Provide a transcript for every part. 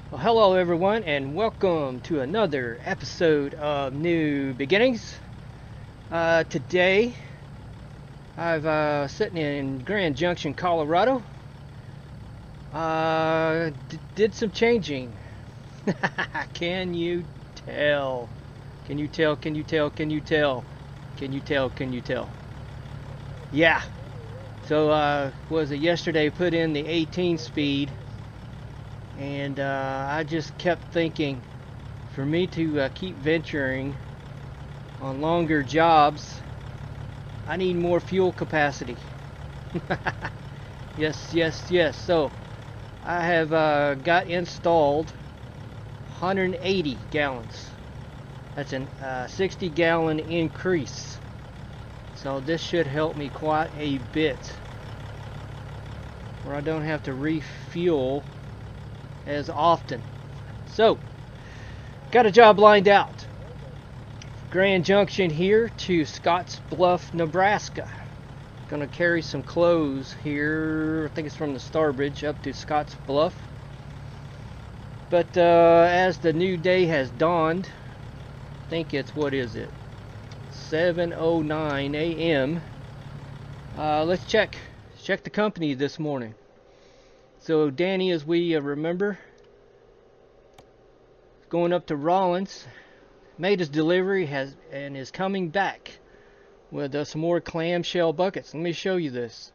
Well, hello everyone, and welcome to another episode of New Beginnings. Today, I've sitting in Grand Junction, Colorado. Did some changing. Can you tell? Can you tell? Can you tell? Can you tell? Can you tell? Can you tell? Yeah. So, was it yesterday? Put in the 18 speed. And I just kept thinking, for me to keep venturing on longer jobs, I need more fuel capacity. Yes. So I have got installed 180 gallons. That's a 60 gallon increase. So this should help me quite a bit, where I don't have to refuel as often. So, got a job lined out. Grand Junction here to Scotts Bluff, Nebraska. Gonna carry some clothes here. I think it's from the Starbridge up to Scotts Bluff. But as the new day has dawned, I think it's, what is it? 7:09 a.m. Let's check the company this morning. So Danny, as we remember, going up to Rollins, made his delivery and is coming back with some more clamshell buckets. Let me show you this.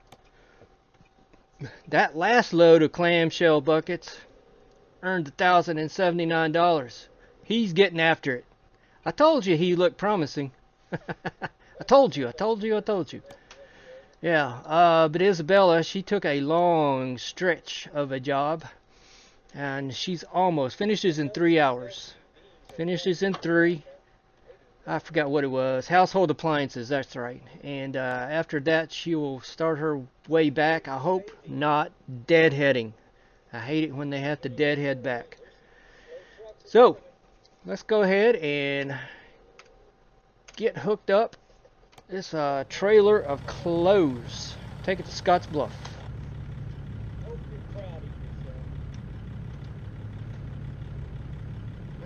That last load of clamshell buckets earned $1,079. He's getting after it. I told you he looked promising. I told you. Yeah, but Isabella, she took a long stretch of a job, and she's almost finishes in 3 hours. Finishes in 3. I forgot what it was. Household appliances, that's right. And after that, she will start her way back. I hope not deadheading. I hate it when they have to deadhead back. So, let's go ahead and get hooked up. This trailer of clothes. Take it to Scotts Bluff.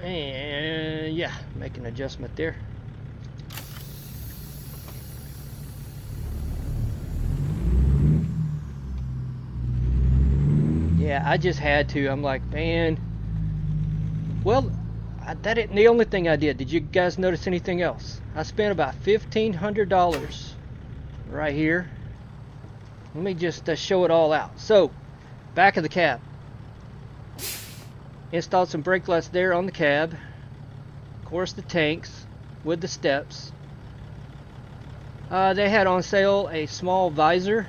And yeah, make an adjustment there. Yeah, I just had to. I'm like, man. Well, that ain't the only thing I did. Did you guys notice anything else? I spent about $1,500 right here. Let me just show it all out. So, back of the cab. Installed some brake lights there on the cab. Of course, the tanks with the steps. They had on sale a small visor,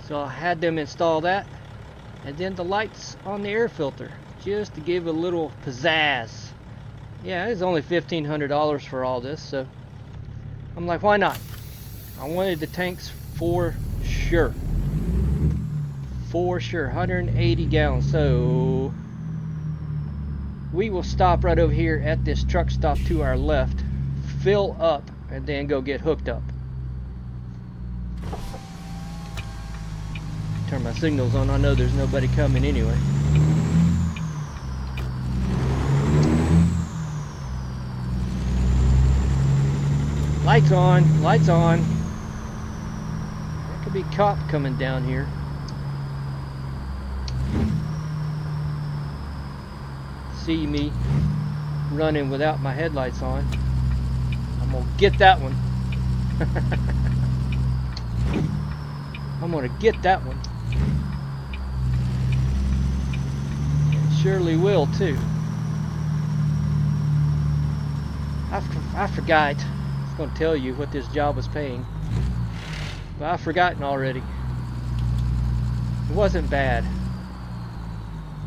so I had them install that. And then the lights on the air filter, just to give a little pizzazz. Yeah, it's only $1,500 for all this, so I'm like, why not? I wanted the tanks for sure. For sure, 180 gallons. So we will stop right over here at this truck stop to our left, fill up, and then go get hooked up. Turn my signals on. I know there's nobody coming anyway. Lights on, lights on. There could be a cop coming down here. See me running without my headlights on. I'm gonna get that one. I'm gonna get that one. Surely will too. I forgot. I was going to tell you what this job was paying, but I've forgotten already. It wasn't bad.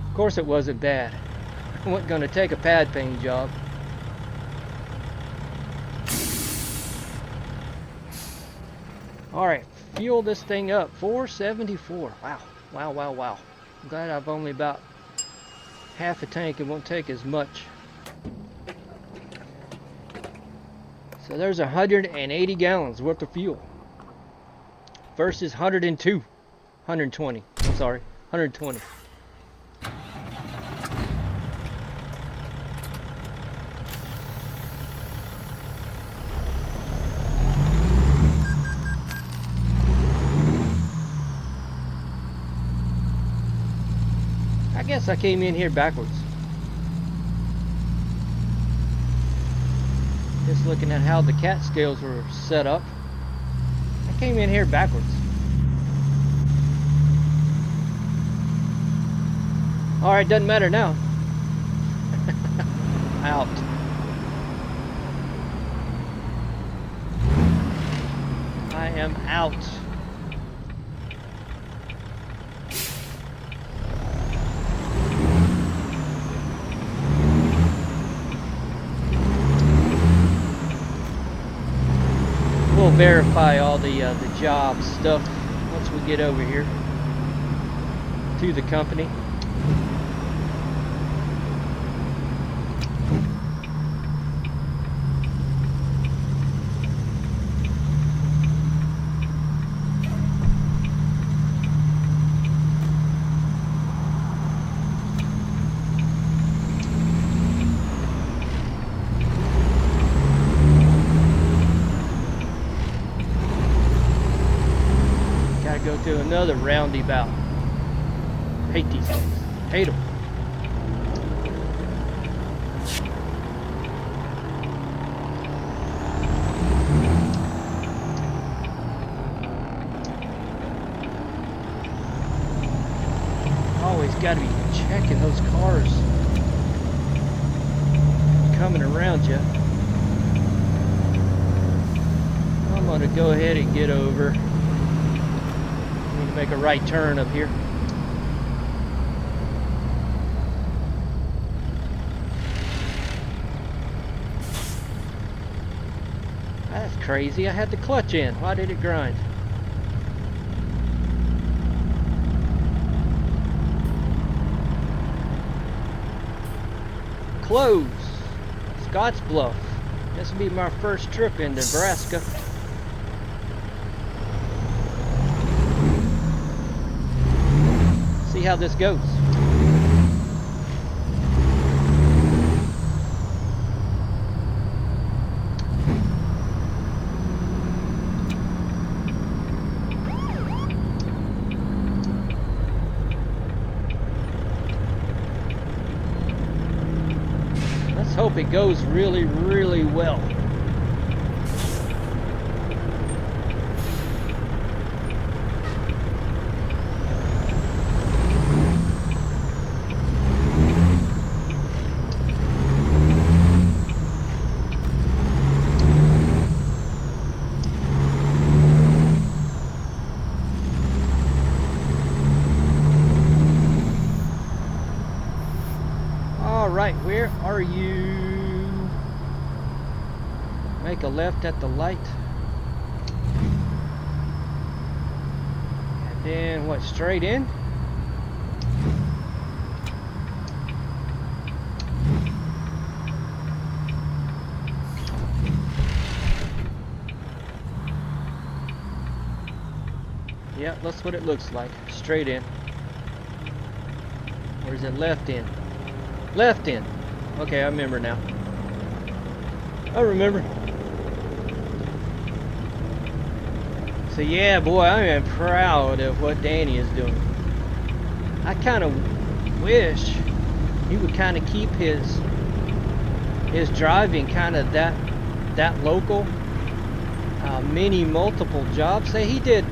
Of course it wasn't bad. I wasn't going to take a pad painting job. Alright, fuel this thing up. 474. Wow. I'm glad I've only about half a tank. It won't take as much. So there's 180 gallons worth of fuel versus 120. I'm sorry, 120. I guess I came in here backwards. Just looking at how the cat scales were set up. I came in here backwards. Alright, doesn't matter now. Out. I am out. We'll verify all the job stuff once we get over here to the company. Go to another roundabout. Hate these things. Hate them. Always got to be checking those cars coming around you. I'm going to go ahead and get over. Make a right turn up here. That's crazy. I had the clutch in. Why did it grind? Close. Scottsbluff. This will be my first trip in Nebraska. See how this goes. Let's hope it goes really, really well. Where are you? Make a left at the light. And then what, straight in? Yeah, that's what it looks like. Straight in. Or is it left in? Left in. Okay, I remember now. I remember. So yeah, boy, I am proud of what Danny is doing. I kind of wish he would kind of keep his driving kind of that local, mini multiple jobs. Say he did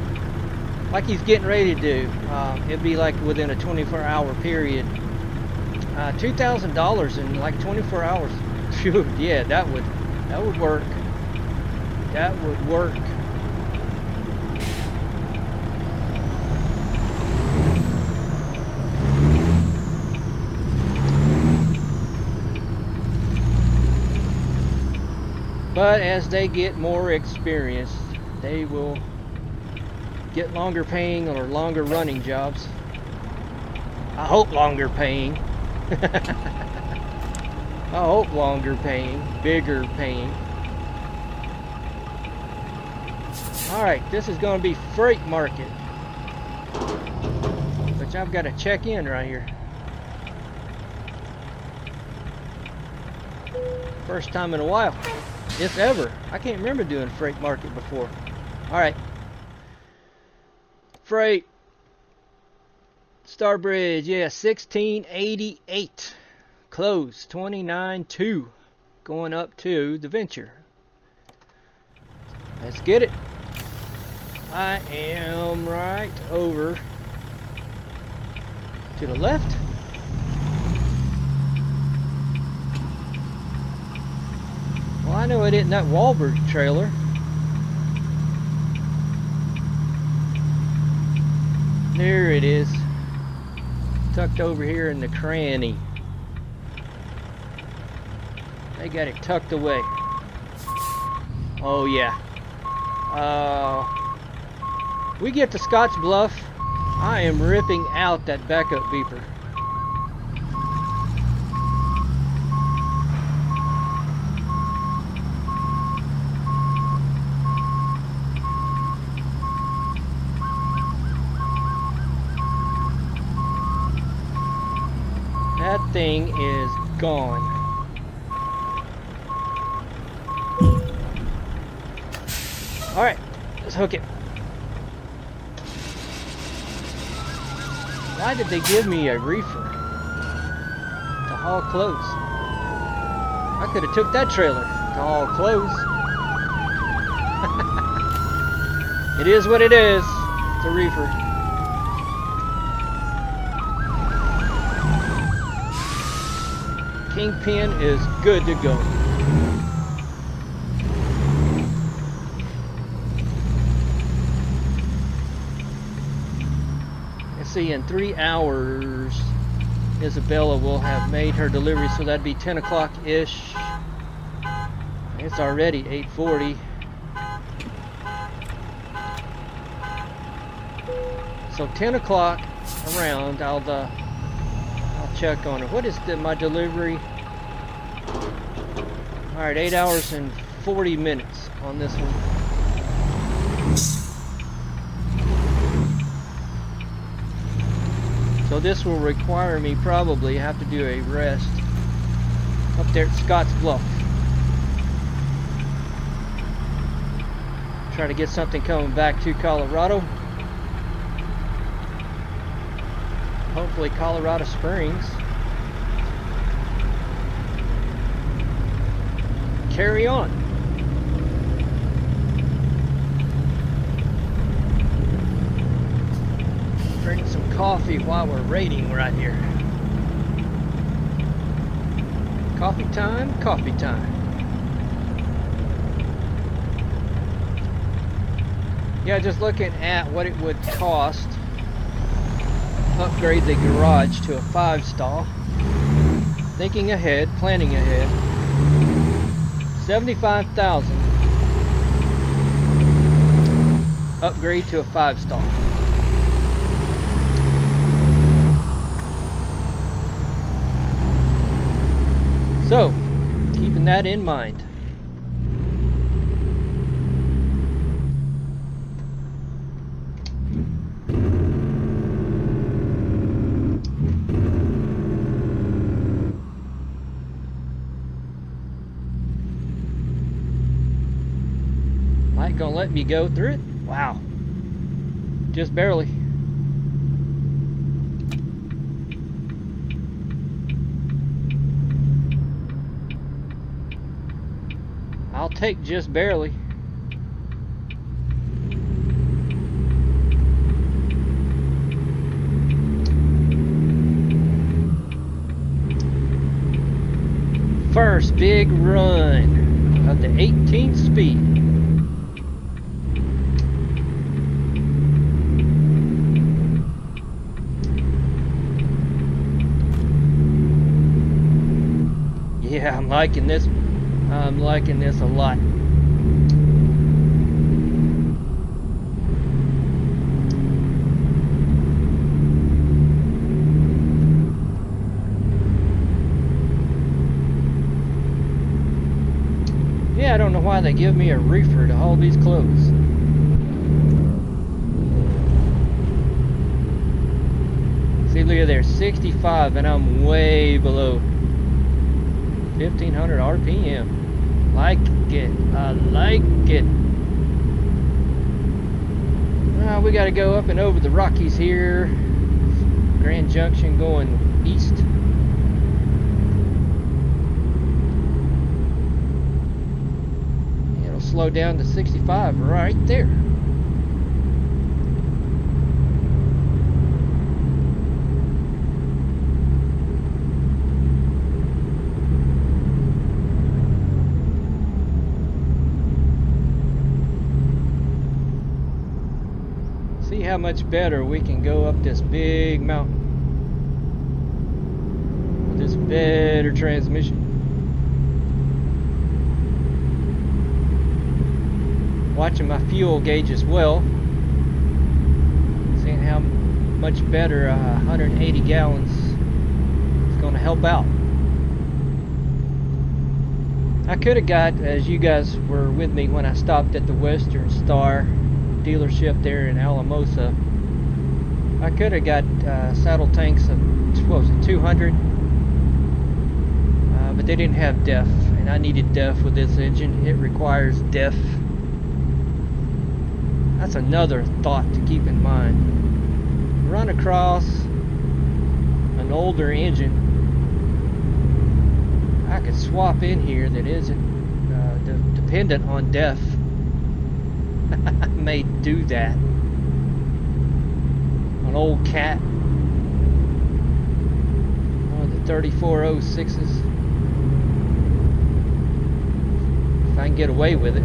like he's getting ready to do. It'd be like within a 24-hour period. $2,000 in like 24 hours. Phew, yeah, that would work. That would work. But as they get more experienced, they will get longer paying or longer running jobs. I hope longer paying. I hope longer paying, bigger paying. Alright, this is going to be freight market, which I've got to check in right here. First time in a while, if ever. I can't remember doing freight market before. Alright. Freight. Starbridge, yeah, 1688. Close, 29.2. Going up to the Venture. Let's get it. I am right over to the left. Well, I know it isn't that Wahlberg trailer. There it is. Tucked over here in the cranny. They got it tucked away. Oh yeah. We get to Scotts Bluff. I am ripping out that backup beeper. That thing is gone. Alright, let's hook it. Why did they give me a reefer to haul clothes? I could have took that trailer to haul clothes. It is what it is. It's a reefer. Kingpin is good to go. Let's see, in 3 hours, Isabella will have made her delivery, so that'd be 10 o'clock-ish. It's already 8:40. So 10 o'clock around, I'll check on it. What is my delivery? Alright, 8 hours and 40 minutes on this one. So this will require me probably have to do a rest up there at Scotts Bluff. Try to get something coming back to Colorado. Hopefully Colorado Springs. Carry on. Drink some coffee while we're raiding right here. Coffee time, coffee time. Yeah, just looking at what it would cost upgrade the garage to a 5-stall. Thinking ahead, planning ahead. $75,000. Upgrade to a 5-stall. So, keeping that in mind. Gonna let me go through it? Wow. Just barely. I'll take just barely. First big run of the 18th speed. Yeah, I'm liking this. I'm liking this a lot. Yeah, I don't know why they give me a reefer to haul these clothes. See, look at there, 65, and I'm way below 1500 RPM. Like it. I like it. We got to go up and over the Rockies here. Grand Junction going east. It'll slow down to 65 right there. See how much better we can go up this big mountain with this better transmission. Watching my fuel gauge as well, seeing how much better 180 gallons is going to help out. I could have got, as you guys were with me when I stopped at the Western Star dealership there in Alamosa, I could have got saddle tanks of, what was it, 200, but they didn't have DEF, and I needed DEF with this engine. It requires DEF. That's another thought to keep in mind. Run across an older engine I could swap in here that isn't dependent on DEF. I may do that. An old cat, one of the 3406s, if I can get away with it.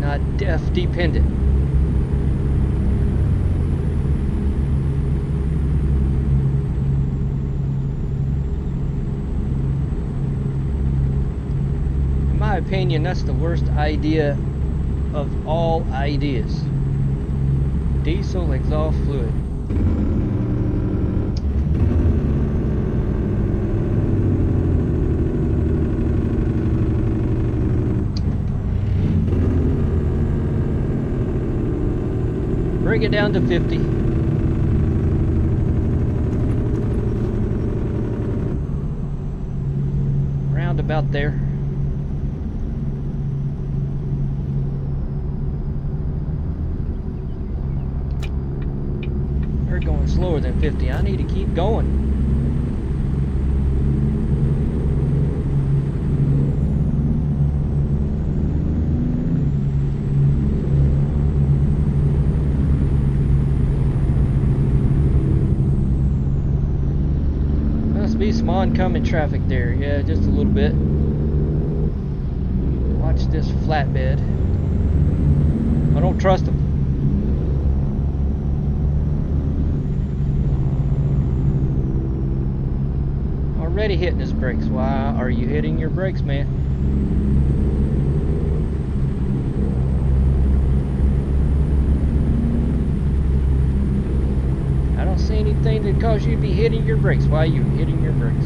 Not DEF dependent. In my opinion, that's the worst idea of all ideas. Diesel exhaust fluid. Bring it down to 50. Round about there. We're going slower than 50. I need to keep going. Be some oncoming traffic there. Yeah, just a little bit. Watch this flatbed. I don't trust them. Already hitting his brakes. Why are you hitting your brakes, man? I don't see anything that cause you to be hitting your brakes. Why are you hitting your brakes?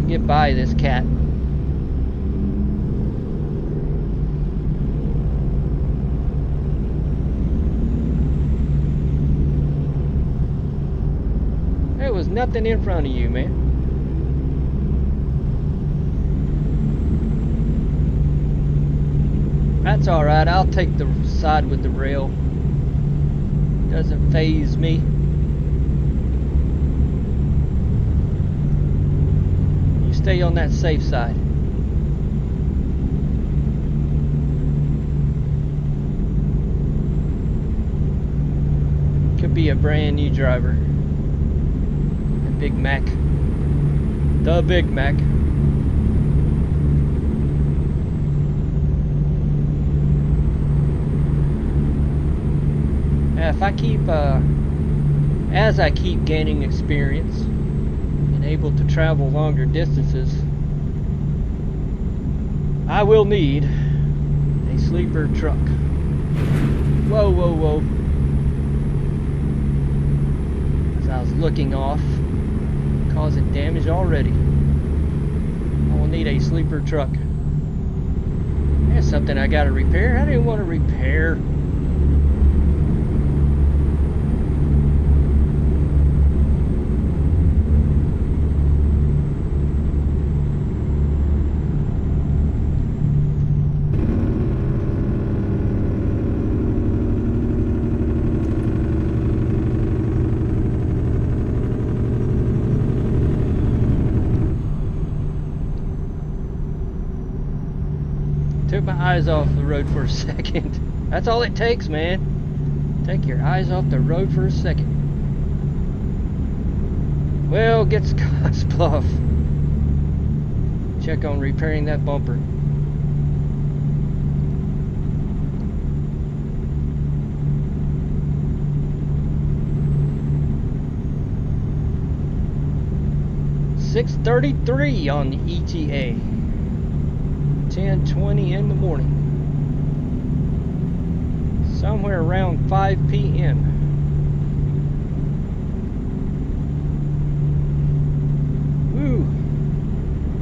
Get by this cat. There was nothing in front of you, man. That's alright. I'll take the side with the rail. Doesn't faze me. You stay on that safe side. Could be a brand new driver. A Big Mac. The Big Mac. If I keep, as I keep gaining experience and able to travel longer distances, I will need a sleeper truck. Whoa, whoa, whoa. As I was looking off, causing damage already. I will need a sleeper truck. That's something I gotta repair. I didn't want to repair. took my eyes off the road for a second. That's all it takes, man. Take your eyes off the road for a second. Well, get Scotts Bluff. Check on repairing that bumper. $6:33 on the ETA. 10:20 in the morning. Somewhere around 5 p.m. Woo!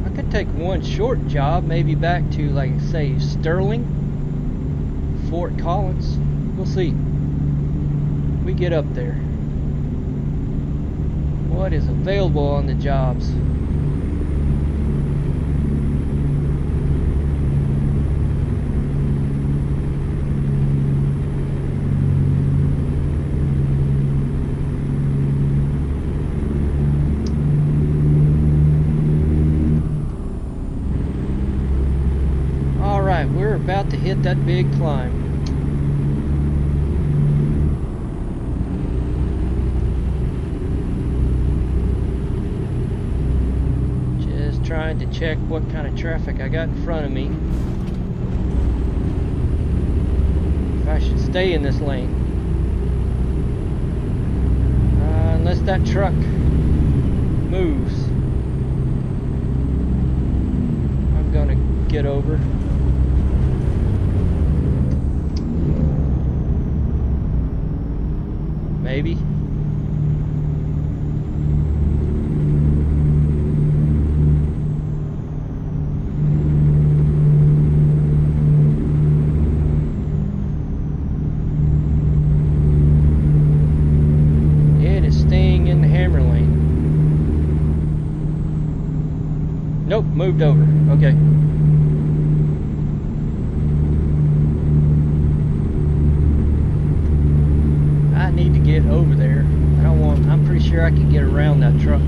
I could take one short job, maybe back to, like, say, Sterling, Fort Collins. We'll see. We get up there. What is available on the jobs? Alright, we're about to hit that big climb. Trying to check what kind of traffic I got in front of me. If I should stay in this lane. Unless that truck moves. I'm gonna get over. Maybe. Nope, moved over. Okay. I need to get over there. I'm pretty sure I can get around that truck.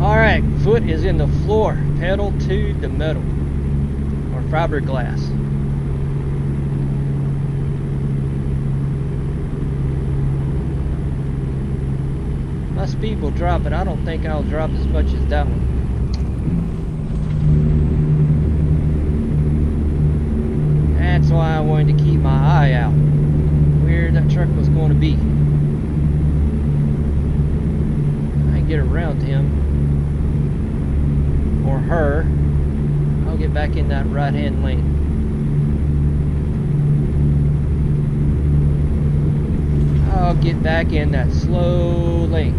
Alright, foot is in the floor. Pedal to the metal. Or fiberglass. My speed will drop, but I don't think I'll drop as much as that one. That's why I wanted to keep my eye out where that truck was going to be. I can get around him or her. I'll get back in that right-hand lane. I'll get back in that slow lane.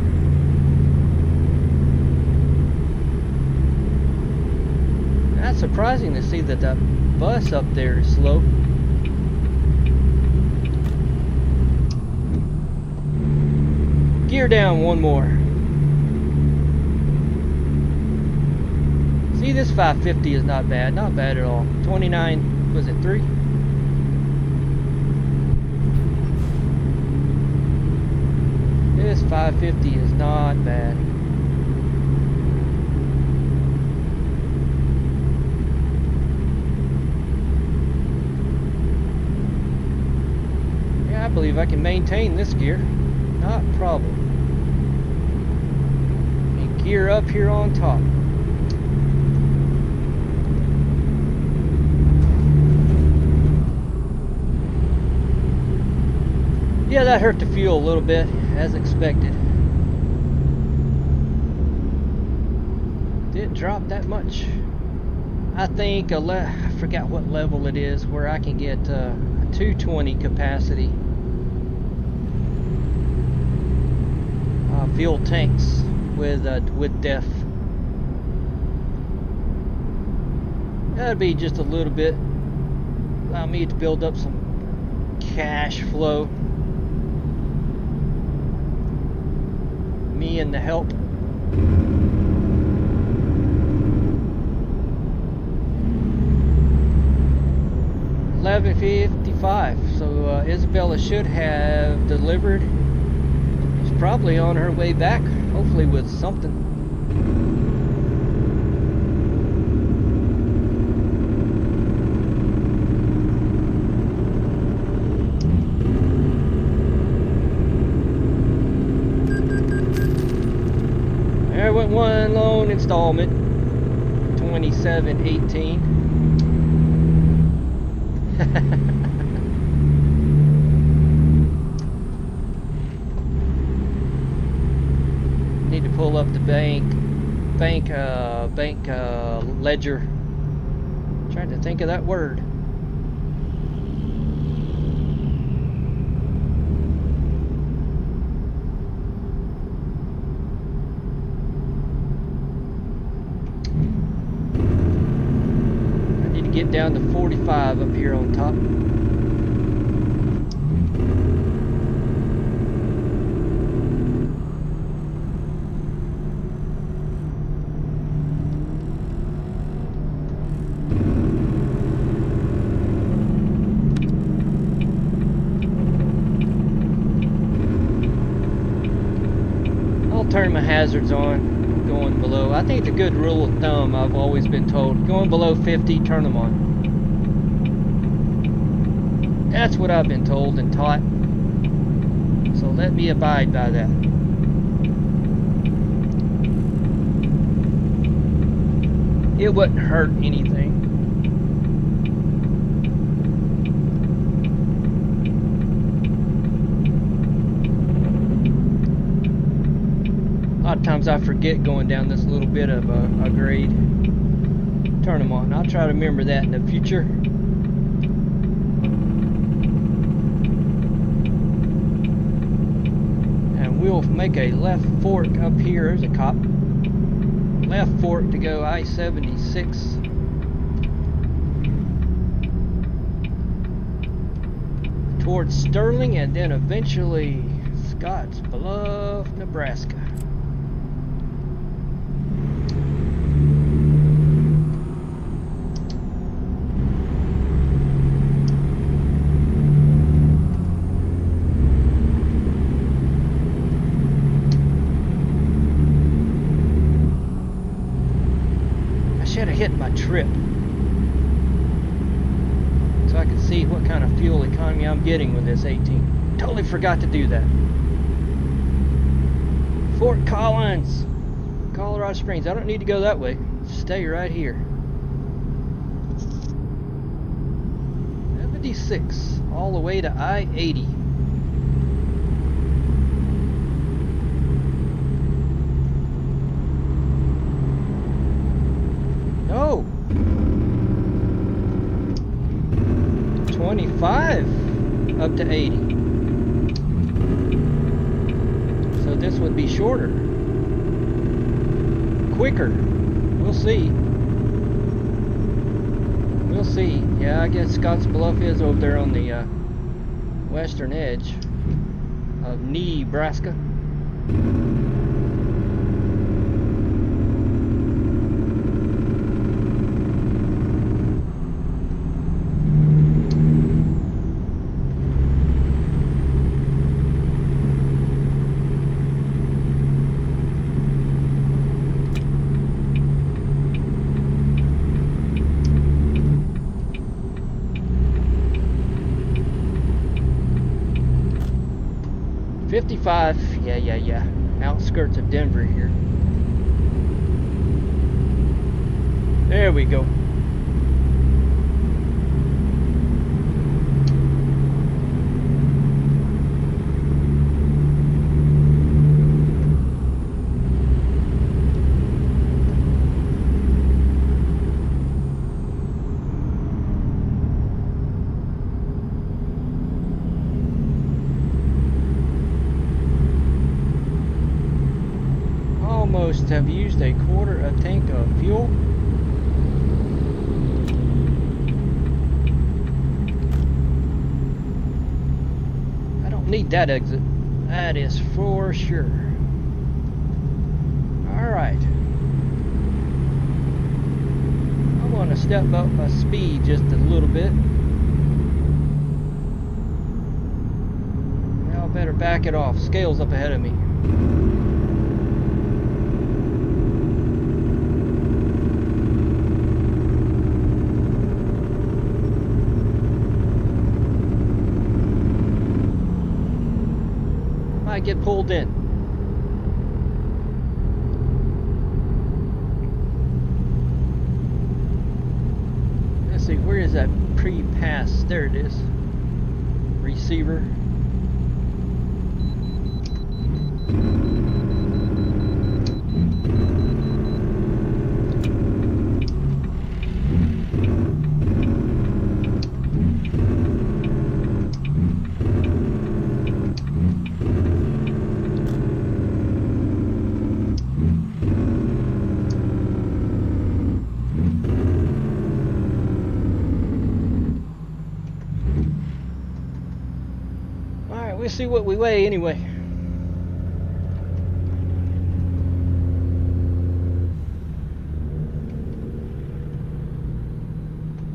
That's surprising to see that that bus up there is slow. Gear down one more. See, this 550 is not bad. Not bad at all. 29, was it 3? This 550 is not bad. Yeah, I believe I can maintain this gear. Not a problem. And gear up here on top. Yeah, that hurt the fuel a little bit, as expected. Didn't drop that much. I think I forgot what level it is where I can get a 220 capacity fuel tanks with DEF. That'd be just a little bit. Allow me to build up some cash flow. Me and the help. $11.55. So Isabella should have delivered. She's probably on her way back, hopefully with something. installment, 2718. Need to pull up the bank ledger. Trying to think of that word. I need to get down to 45 up here on top. Turn my hazards on going below. I think it's a good rule of thumb. I've always been told going below 50, turn them on. That's what I've been told and taught, so let me abide by that. It wouldn't hurt anything. A lot of times I forget going down this little bit of a grade. Turn them on. I'll try to remember that in the future. And we'll make a left fork up here. There's a cop. Left fork to go I-76. Towards Sterling and then eventually Scottsbluff, Nebraska. Should have hit my trip so I could see what kind of fuel economy I'm getting with this 18. Totally forgot to do that. Fort Collins, Colorado Springs. I don't need to go that way. Stay right here. 76 all the way to I-80. No. 25 up to 80. So this would be shorter. Quicker. We'll see. We'll see. Yeah, I guess Scottsbluff is over there on the western edge of Nebraska. Yeah. Outskirts of Denver here. There we go. Have used a quarter a tank of fuel. I don't need that exit. That is for sure. Alright. I'm going to step up my speed just a little bit. Now I better back it off. Scale's up ahead of me. Get pulled in. Where's that pre-pass? There it is. Receiver. We'll see what we weigh anyway.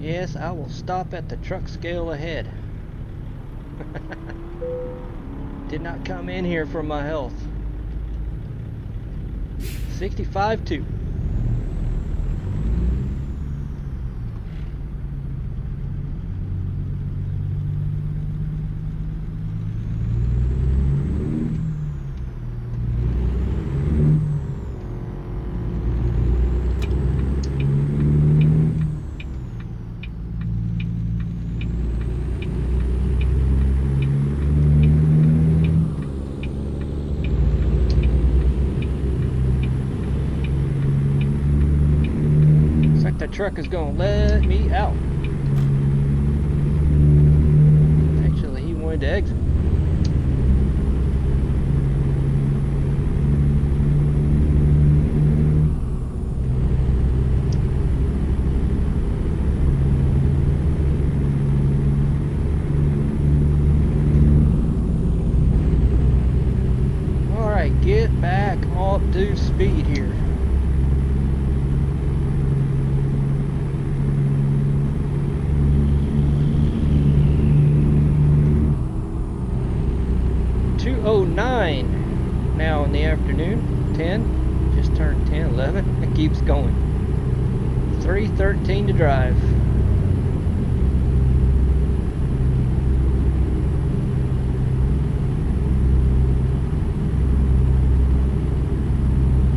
Yes, I will stop at the truck scale ahead. Did not come in here for my health. 65.2. Truck is gonna let me out. Actually, he wanted to exit. All right, get back up to speed here. Now in the afternoon, 10, just turned 10, 11, it keeps going. 3:13 to drive.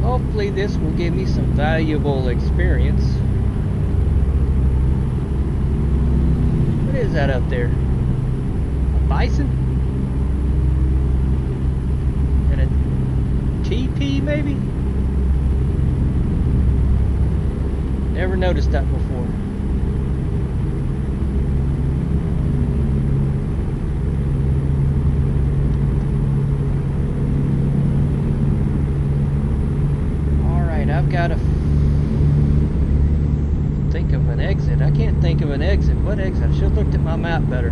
Hopefully this will give me some valuable experience. What is that up there? A bison? TP maybe? Never noticed that before. Alright, I've got to think of an exit. I can't think of an exit. What exit? I should have looked at my map better.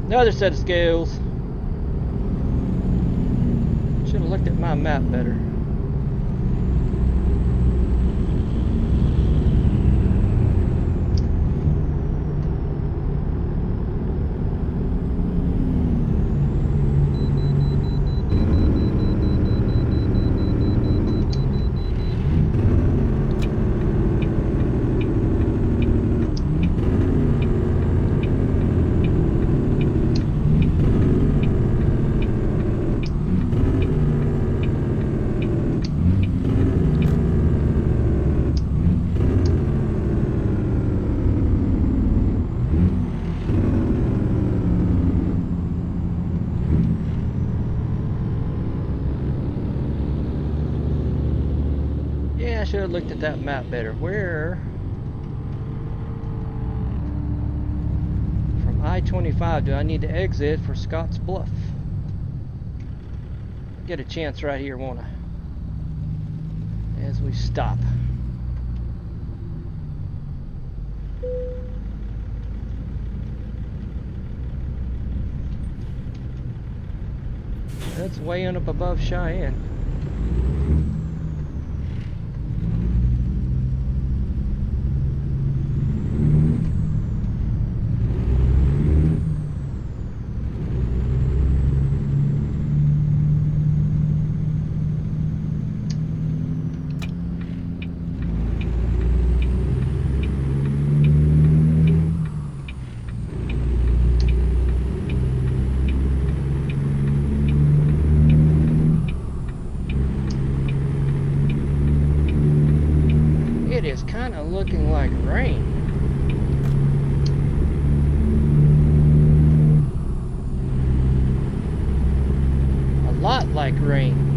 Another set of scales. Should have looked at my map better. I should have looked at that map better. Where from I-25 do I need to exit for Scotts Bluff? I'll get a chance right here, won't I? As we stop. That's way up above Cheyenne. is kind of looking like rain. A lot like rain.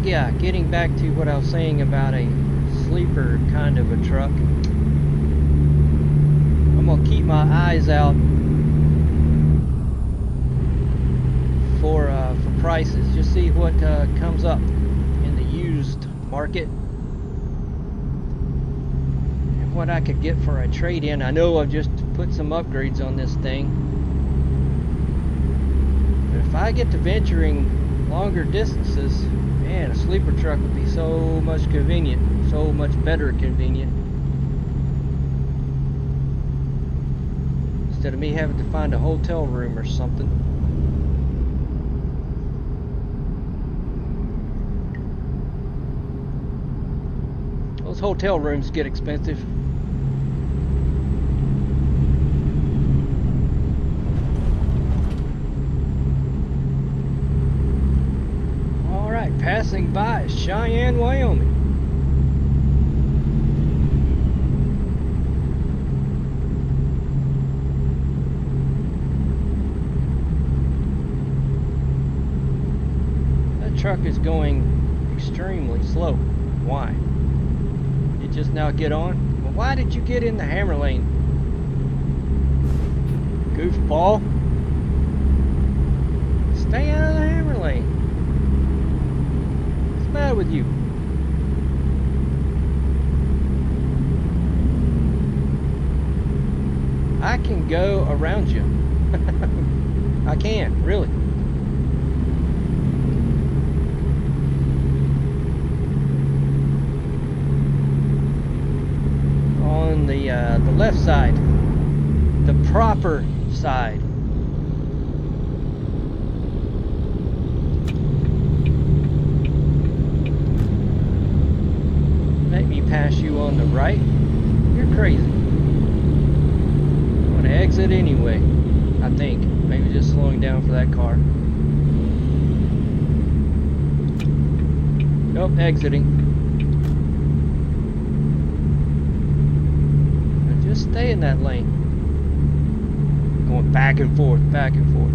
Yeah, getting back to what I was saying about a sleeper kind of a truck. I'm gonna keep my eyes out for prices. Just see what comes up in the used market and what I could get for a trade-in. I know I've just put some upgrades on this thing, but if I get to venturing longer distances, man, a sleeper truck would be so much convenient, so much better convenient. Instead of me having to find a hotel room or something. Those hotel rooms get expensive. Passing by Cheyenne, Wyoming. That truck is going extremely slow. Why? You just now get on? Well, why did you get in the hammer lane? Goofball. Stay out of the hammer lane. What's the matter with you? I can go around you. I can, really. On the left side, the proper side. Let me pass you on the right. You're crazy. I'm gonna exit anyway, I think. Maybe just slowing down for that car. Nope, exiting. Now just stay in that lane. Going back and forth, back and forth.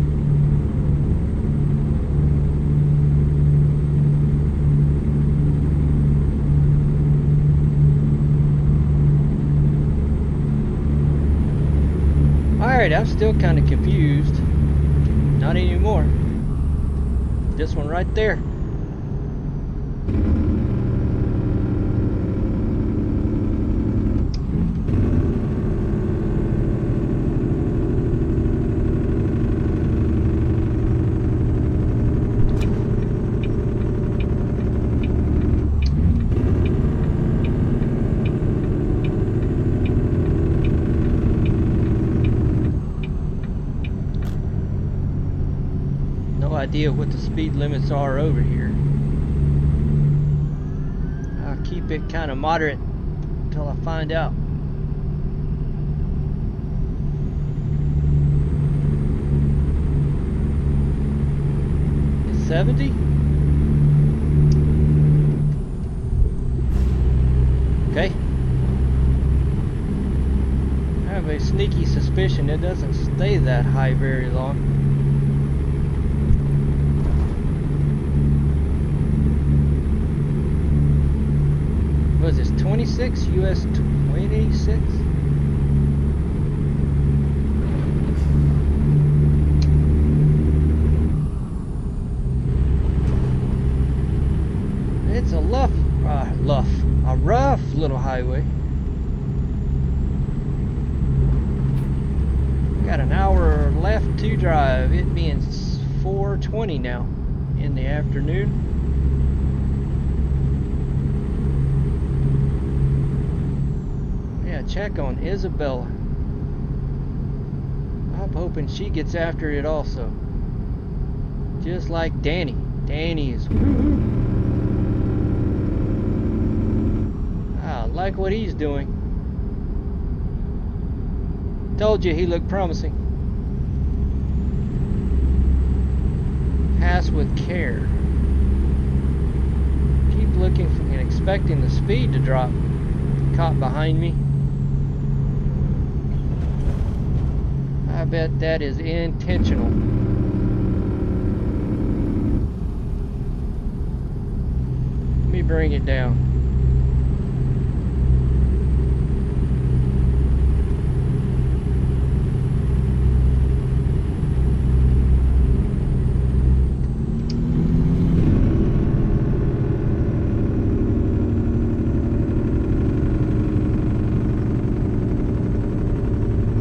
Alright, I'm still kind of confused. Not anymore. This one right there. Idea what the speed limits are over here. I'll keep it kind of moderate until I find out. It's 70? Okay. I have a sneaky suspicion it doesn't stay that high very long. What is this, 26? US 26? It's a a rough little highway. Got an hour left to drive, it being 4:20 now in the afternoon. Check on Isabella. I'm hoping she gets after it also. Just like Danny. Danny is I like what he's doing. Told you he looked promising. gas with care. Keep looking for and expecting the speed to drop. Caught behind me. I bet that is intentional. Let me bring it down.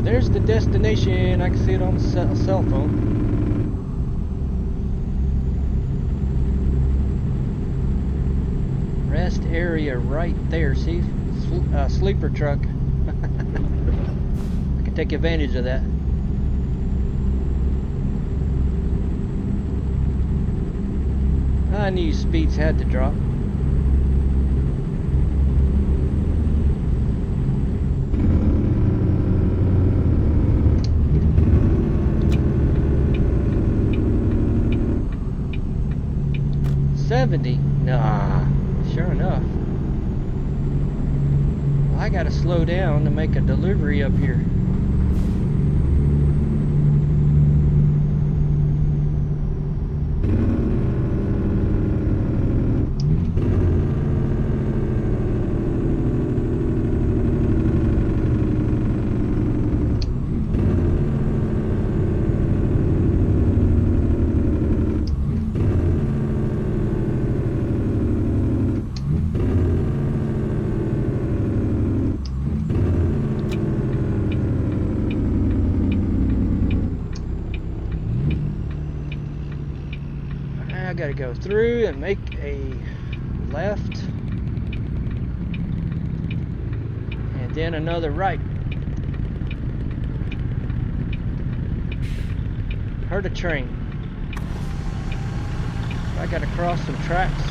There's the destination. I can see it on the cell phone. Rest area right there. See? Sleeper truck. I can take advantage of that. I knew speeds had to drop. Nah, sure enough. Well, I gotta slow down to make a delivery up here. I gotta go through and make a left and then another right. Heard a train. I gotta cross some tracks.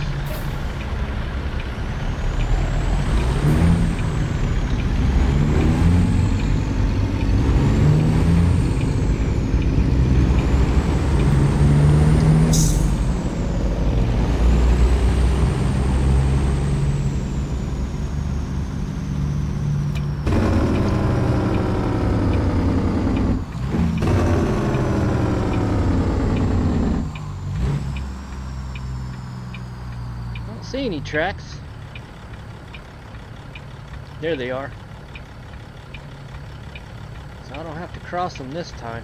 See any tracks? There they are. So I don't have to cross them this time.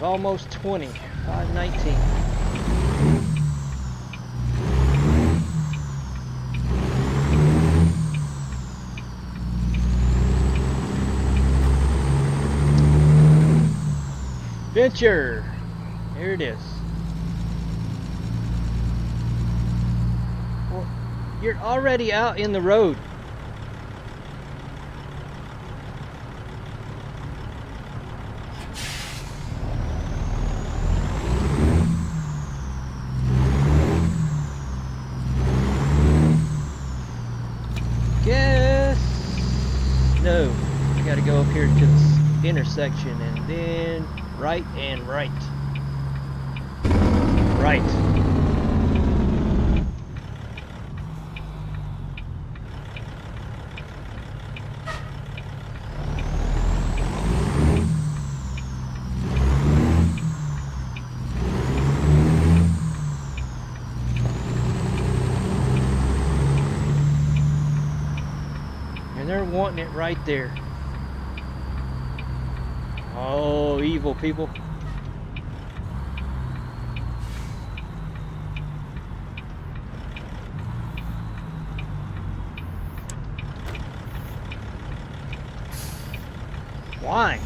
Almost 20. 5:19. Venture! Here it is. Well, you're already out in the road. Guess no. I gotta go up here to this intersection and then right and right. Right. And they're wanting it right there. Oh, evil people. Why?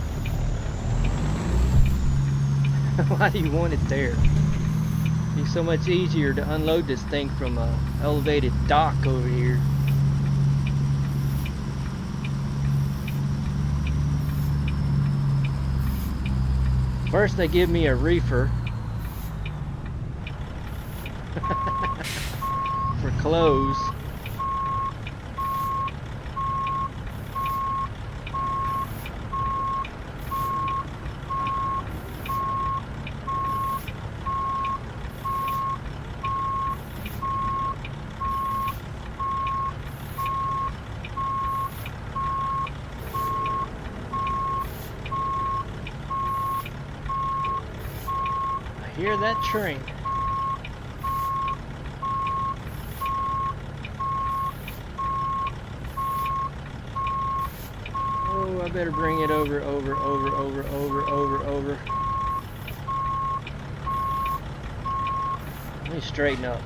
Why do you want it there? It'd be so much easier to unload this thing from a elevated dock over here. First they give me a reefer for clothes. hear that train? Oh, I better bring it over. Let me straighten up.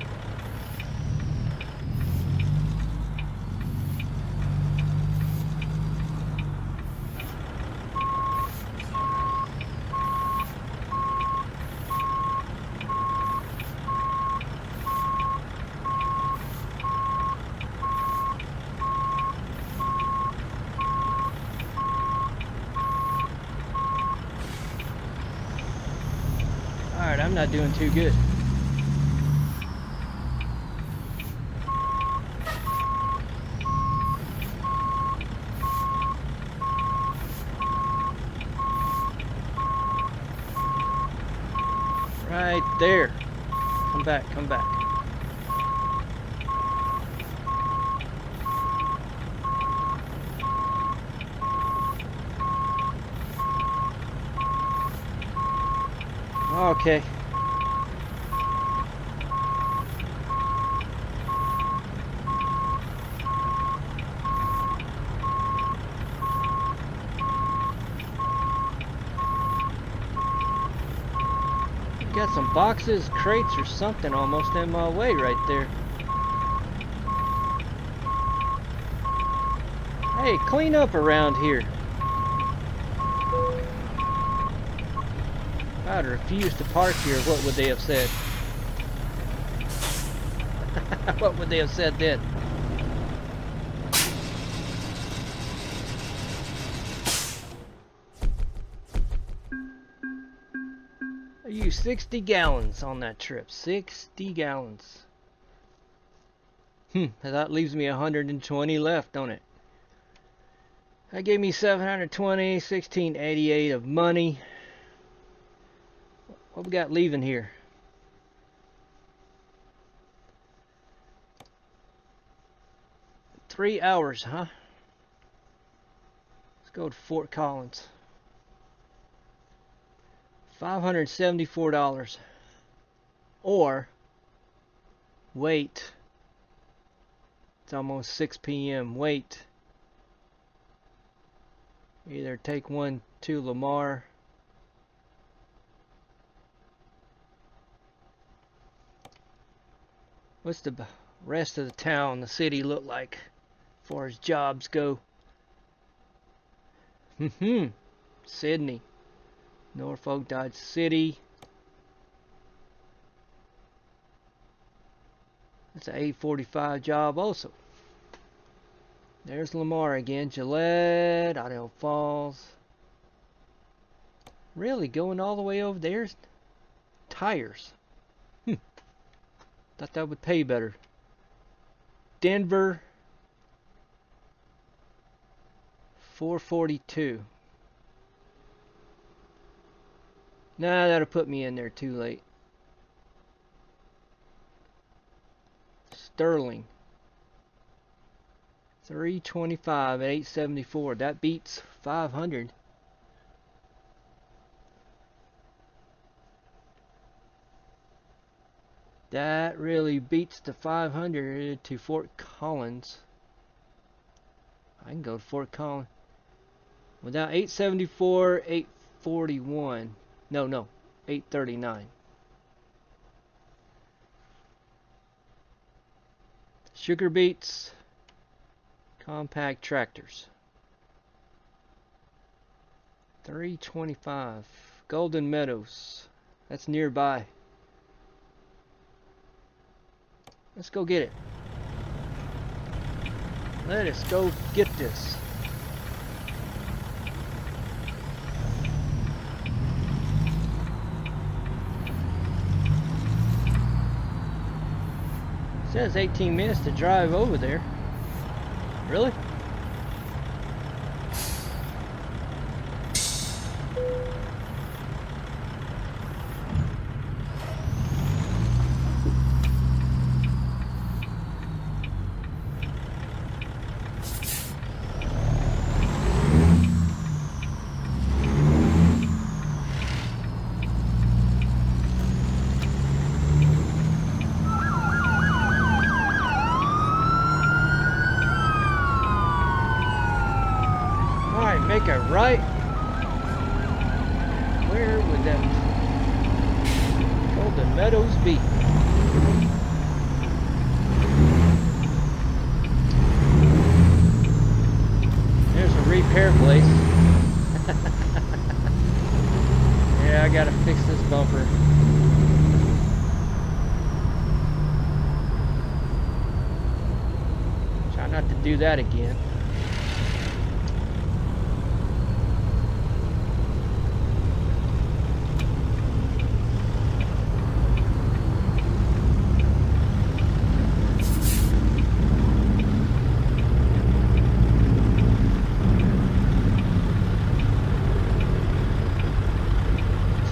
Alright, I'm not doing too good. Right there. Come back, come back. Okay. Got some boxes, crates, or something almost in my way right there. Hey, clean up around here. If I'd refused to park here, what would they have said? What would they have said then? I used 60 gallons on that trip. 60 gallons. That leaves me 120 left, don't it? That gave me 720, 1688 of money. What we got leaving here? Three hours, huh? Let's go to Fort Collins. $574. Or wait. It's almost 6 p.m. Wait. Either take one to Lamar. What's the rest of the town, the city look like as far as jobs go? Sydney. Norfolk, Dodge City. That's an 845 job also. There's Lamar again. Gillette, Idaho Falls. Really going all the way over there? Tires. Thought that would pay better. Denver. 442. Nah, that'll put me in there too late. Sterling. 325 at 874. That beats 500. That really beats the 500 to Fort Collins. I can go to Fort Collins. Without 874, 841. No, 839. Sugar beets. Compact tractors. 325. Golden Meadows. That's nearby. Let's go get it. Let us go get this. It says 18 minutes to drive over there. Really? make a right. Where would that Golden Meadows be? There's a repair place. Yeah, I gotta fix this bumper. Try not to do that again.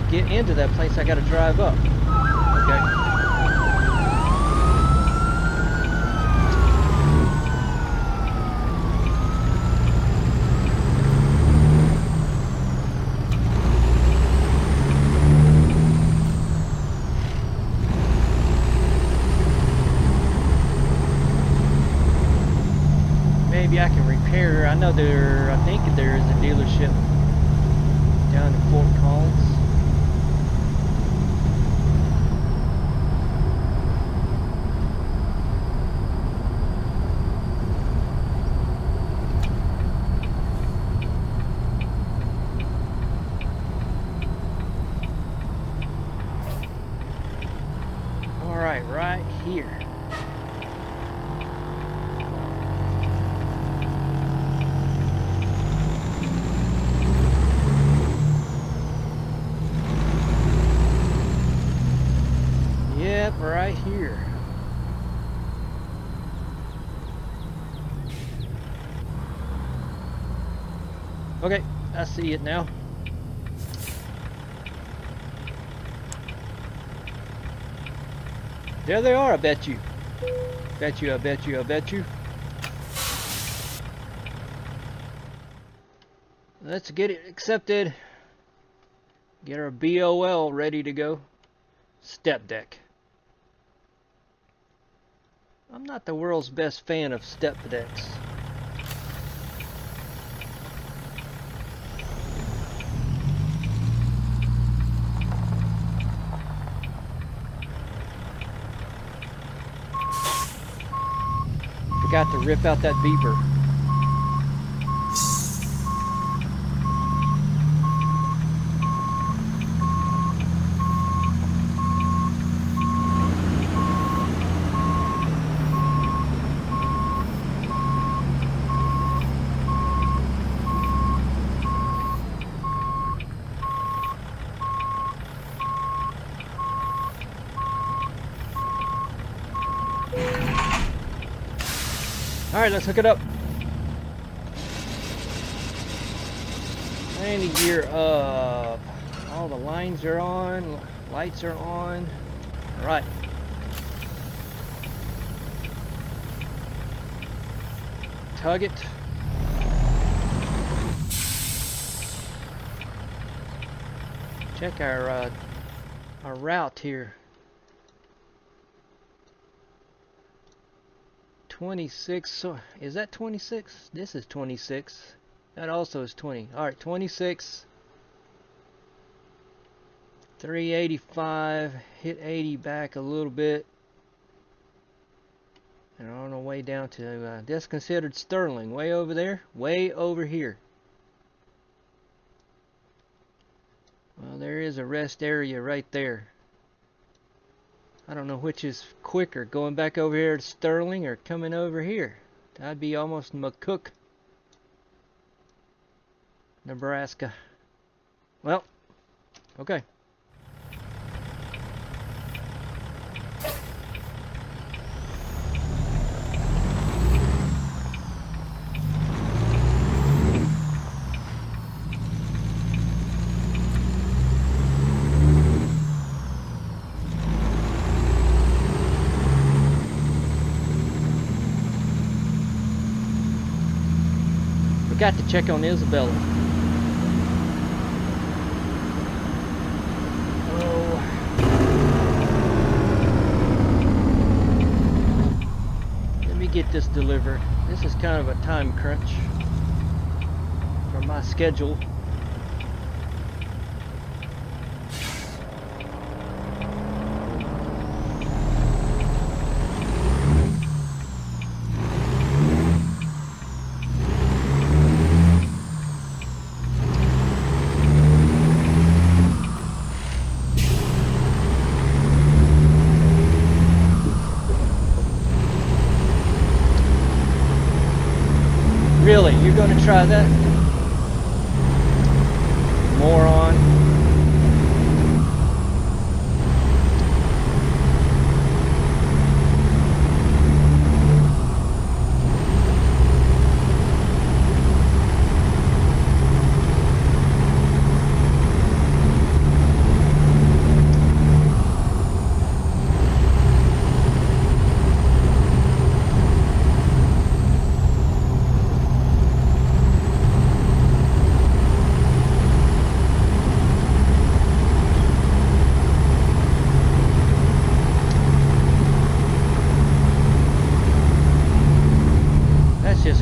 Get into that place, I gotta drive up. Okay. Maybe I can repair. I know I think there is a dealership down in Fort Collins. Right here. Yep, right here. Okay, I see it now. There they are, I bet you. Bet you, I bet you, I bet you. Let's get it accepted. Get our BOL ready to go. Step deck. I'm not the world's best fan of step decks. Forgot to rip out that beeper. Alright, let's hook it up. Landing gear up. All the lines are on. Lights are on. Alright. Tug it. Check our route here. 26, so is that 26? This is 26. That also is 20. Alright, 26. 385. Hit 80 back a little bit. And on our way down to, that's considered Sterling. Way over there. Way over here. Well, there is a rest area right there. I don't know which is quicker, going back over here to Sterling or coming over here. That'd be almost McCook, Nebraska. Well, okay. Got to check on Isabella. Oh. Let me get this delivered. This is kind of a time crunch for my schedule. Really, you're going to try that? Moron.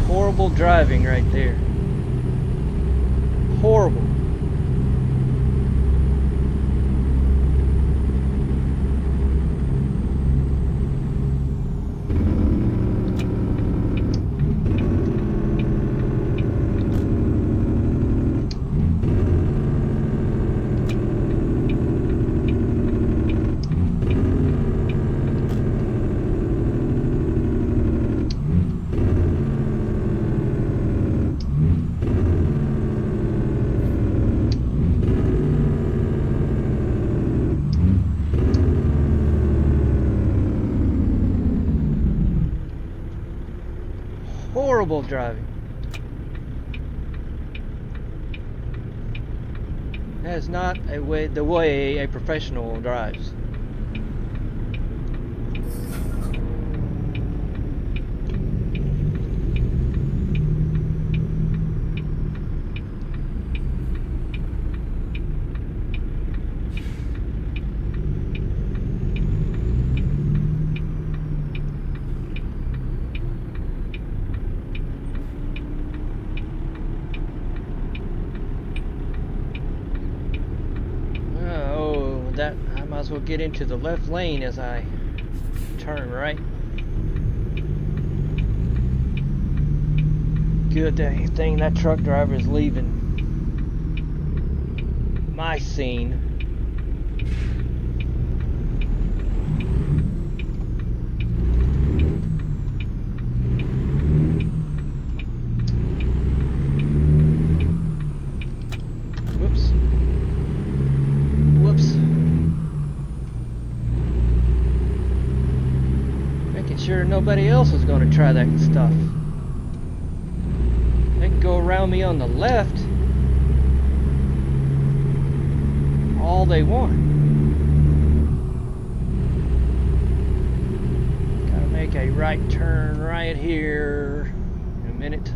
Horrible driving right there. Horrible. Horrible driving. That is not the way a professional drives. I might as well get into the left lane as I turn right. Good thing that truck driver is leaving my scene. Sure nobody else is going to try that stuff. They can go around me on the left all they want. Gotta make a right turn right here in a minute.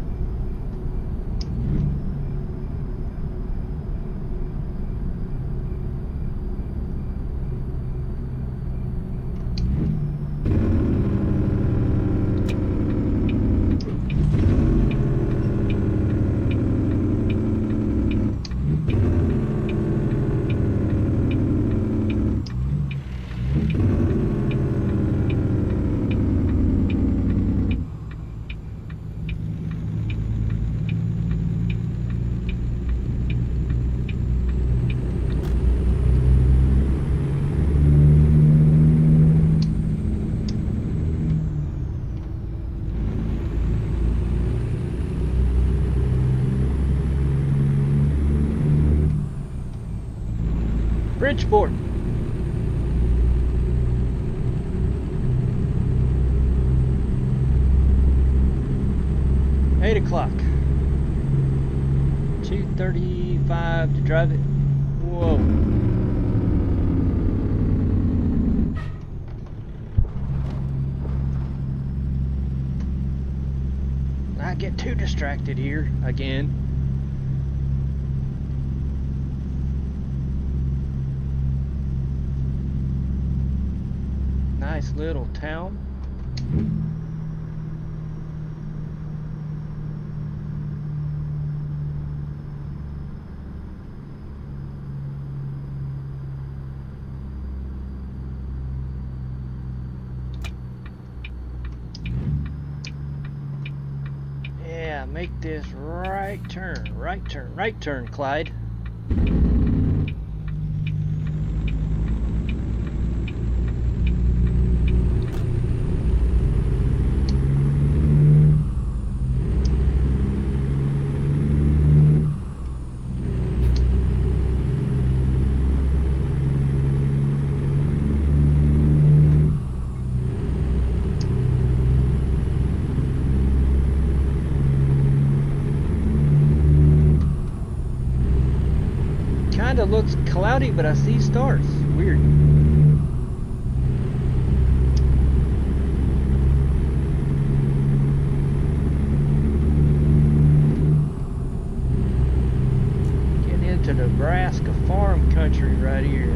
Bridgeport. Eight o'clock. 2:35 to drive it. Whoa. Not get too distracted here again. Nice little town. Yeah, make this right turn, right turn, Clyde. Kinda looks cloudy, but I see stars. Weird. Getting into Nebraska farm country right here.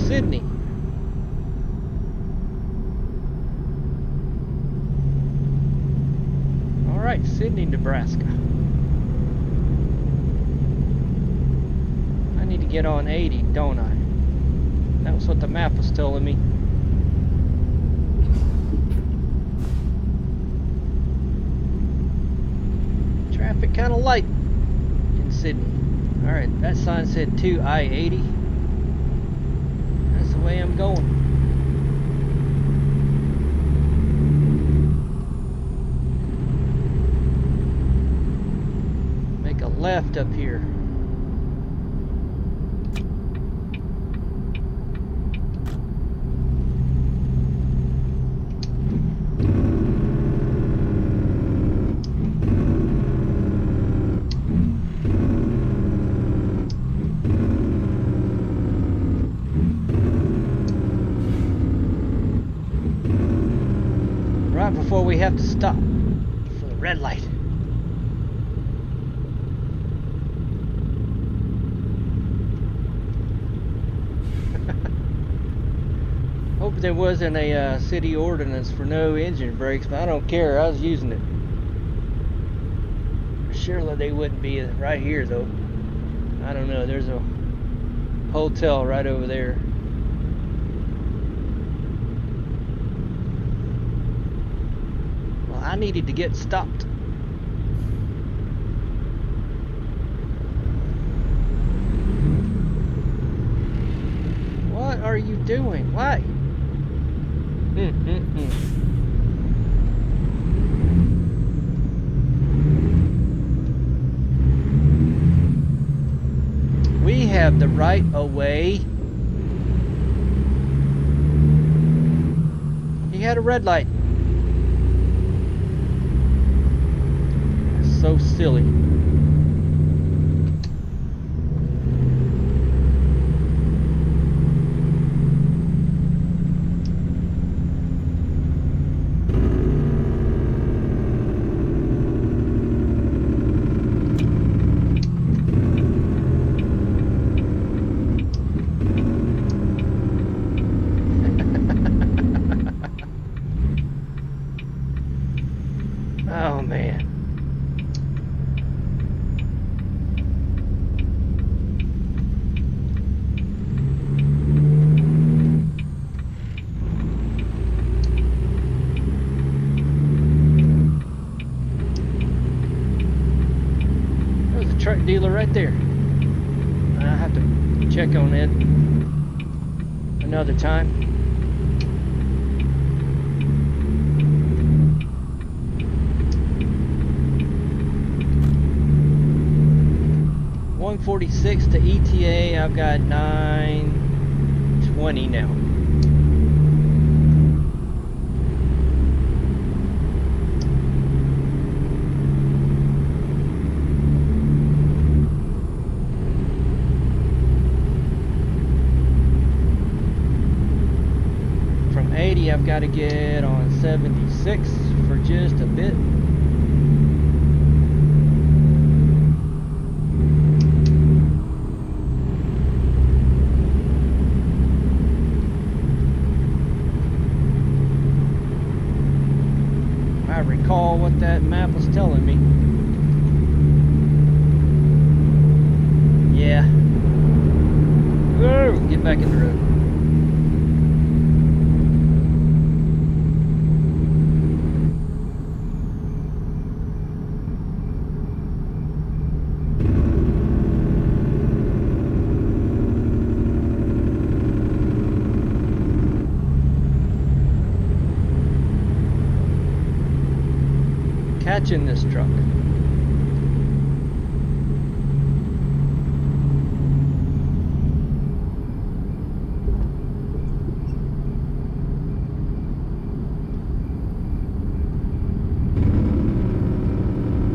Sydney. All right, Sydney, Nebraska. I need to get on 80, don't I? That was what the map was telling me. Traffic kind of light in Sydney. All right, that sign said 2 I-80. The way I'm going. Make a left up here. Before we have to stop for the red light. Hope there wasn't a city ordinance for no engine brakes, but I don't care. I was using it. Surely they wouldn't be right here though. I don't know. There's a hotel right over there. I needed to get stopped. What are you doing? Why? We have the right of way. He had a red light. So silly. Oh man. Truck dealer right there. I have to check on it another time. $146 to ETA. I've got 920 now. I've got to get on 76 for just a bit. recall what that map was telling me. Yeah. Whoa, get back in the road. Catching this truck.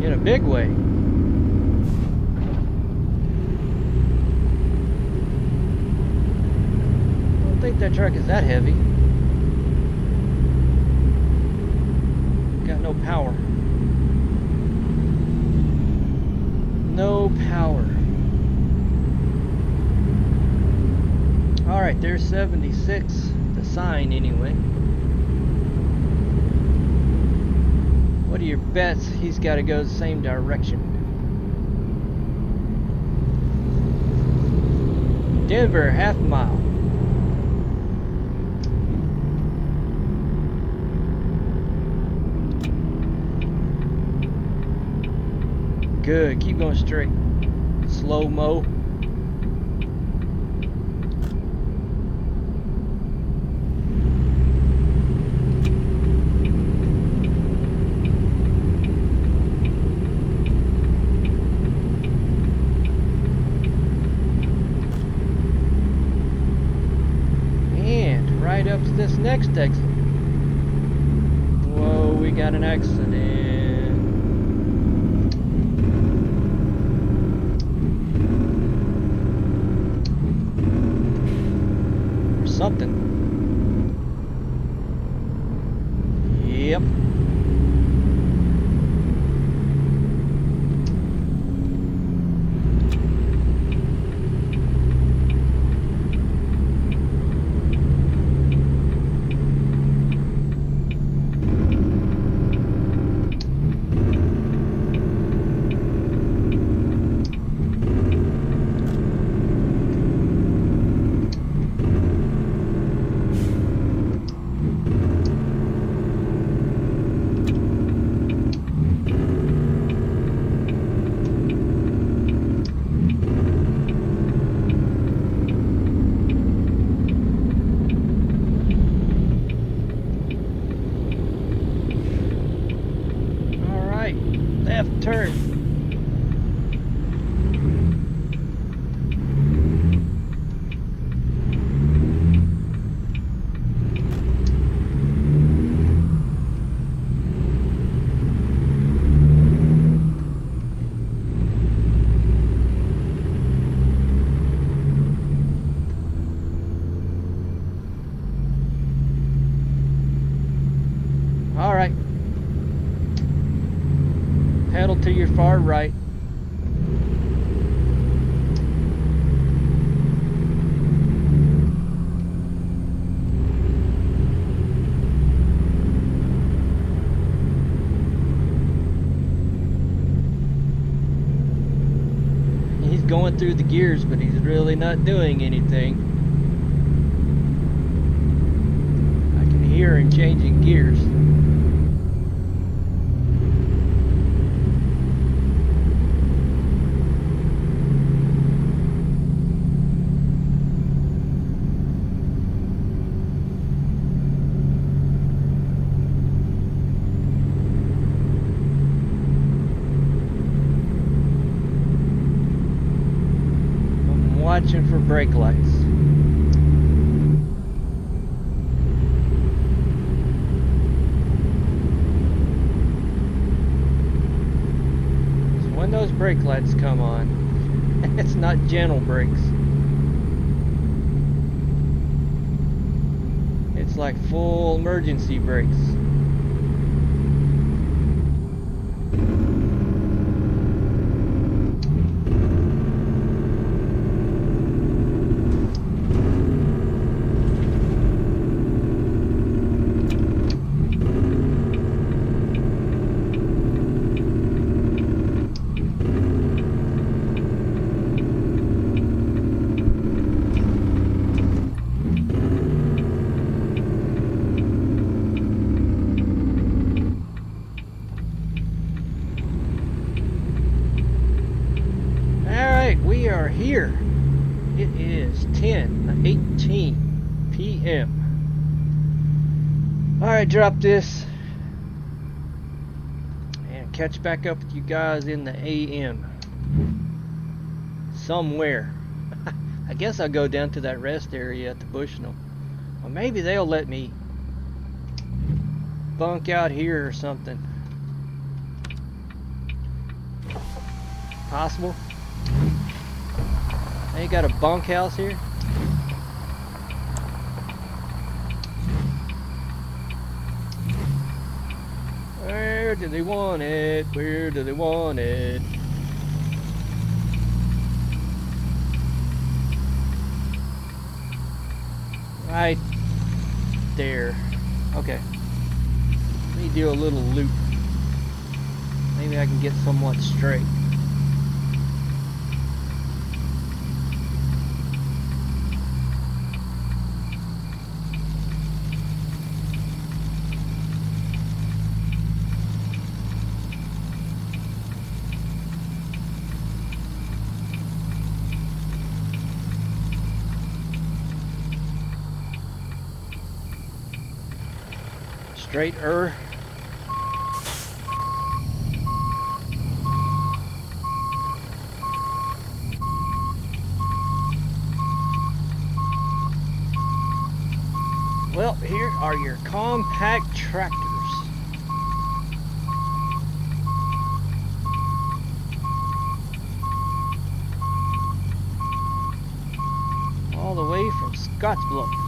In a big way. I don't think that truck is that heavy. Got no power. No power. Alright, there's 76, the sign anyway. What are your bets? He's got to go the same direction. Denver, half mile. Good, keep going straight. Slow-mo. And right up to this next exit. Whoa, we got an accident. Something. Yep. Left turn. All right. Pedal to your far right. He's going through the gears, but he's really not doing anything. I can hear him changing gears. Watching for brake lights. So when those brake lights come on, it's not gentle brakes. It's like full emergency brakes. are here. It is 10:18 p.m. Alright, drop this and catch back up with you guys in the AM. Somewhere. I guess I'll go down to that rest area at the Bushnell. Or maybe they'll let me bunk out here or something. Possible. They got a bunkhouse here. Where do they want it? Where do they want it? Right there. Okay. Let me do a little loop. Maybe I can get somewhat straight. Straighter. Well, here are your compact tractors. All the way from Scottsbluff.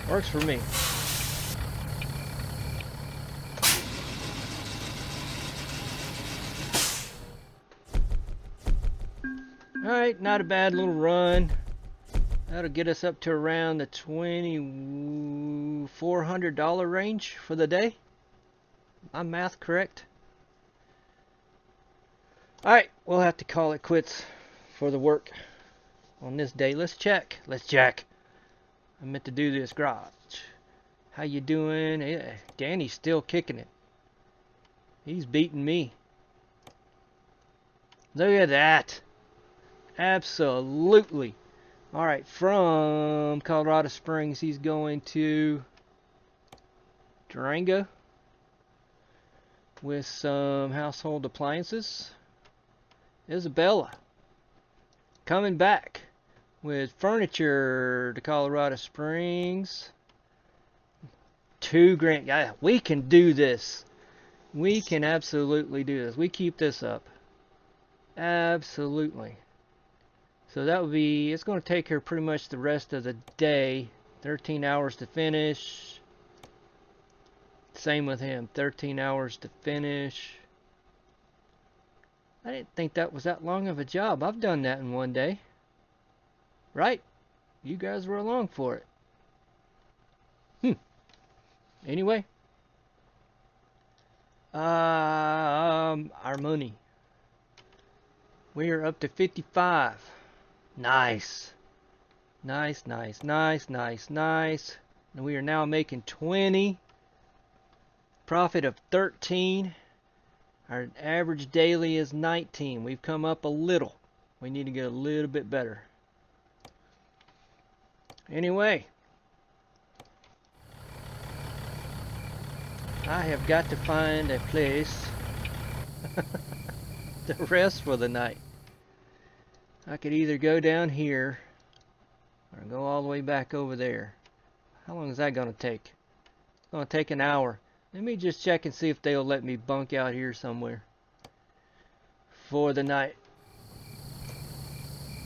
Works for me. Alright, not a bad little run. That'll get us up to around the $2,400 range for the day. My math correct? Alright, we'll have to call it quits for the work on this day. Let's check. Let's check. I meant to do this garage. How you doing? Yeah, Danny's still kicking it. He's beating me. Look at that. Absolutely. Alright, from Colorado Springs, he's going to Durango with some household appliances. Isabella coming back with furniture to Colorado Springs. $2,000. Yeah, we can do this. We can absolutely do this. We keep this up. Absolutely. So that would be, it's going to take her pretty much the rest of the day. 13 hours to finish. Same with him. 13 hours to finish. I didn't think that was that long of a job. I've done that in one day. Right? You guys were along for it. Anyway. Our money. We are up to 55. Nice. Nice, nice, nice, nice, nice. And we are now making 20. Profit of 13. Our average daily is 19. We've come up a little. We need to get a little bit better. Anyway, I have got to find a place to rest for the night. I could either go down here or go all the way back over there. How long is that going to take? It's going to take an hour. Let me just check and see if they'll let me bunk out here somewhere for the night.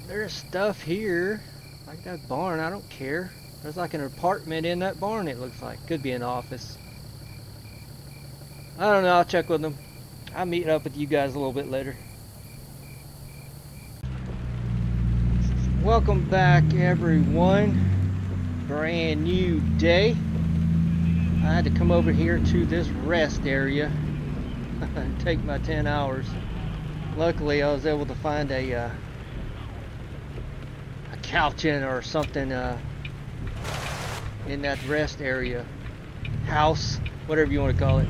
There's stuff here. Like that barn, I don't care. There's like an apartment in that barn, it looks like. Could be an office. I don't know, I'll check with them. I'll meet up with you guys a little bit later. Welcome back, everyone. Brand new day. I had to come over here to this rest area and take my 10 hours. Luckily, I was able to find a couch in or something in that rest area house. whatever you want to call it.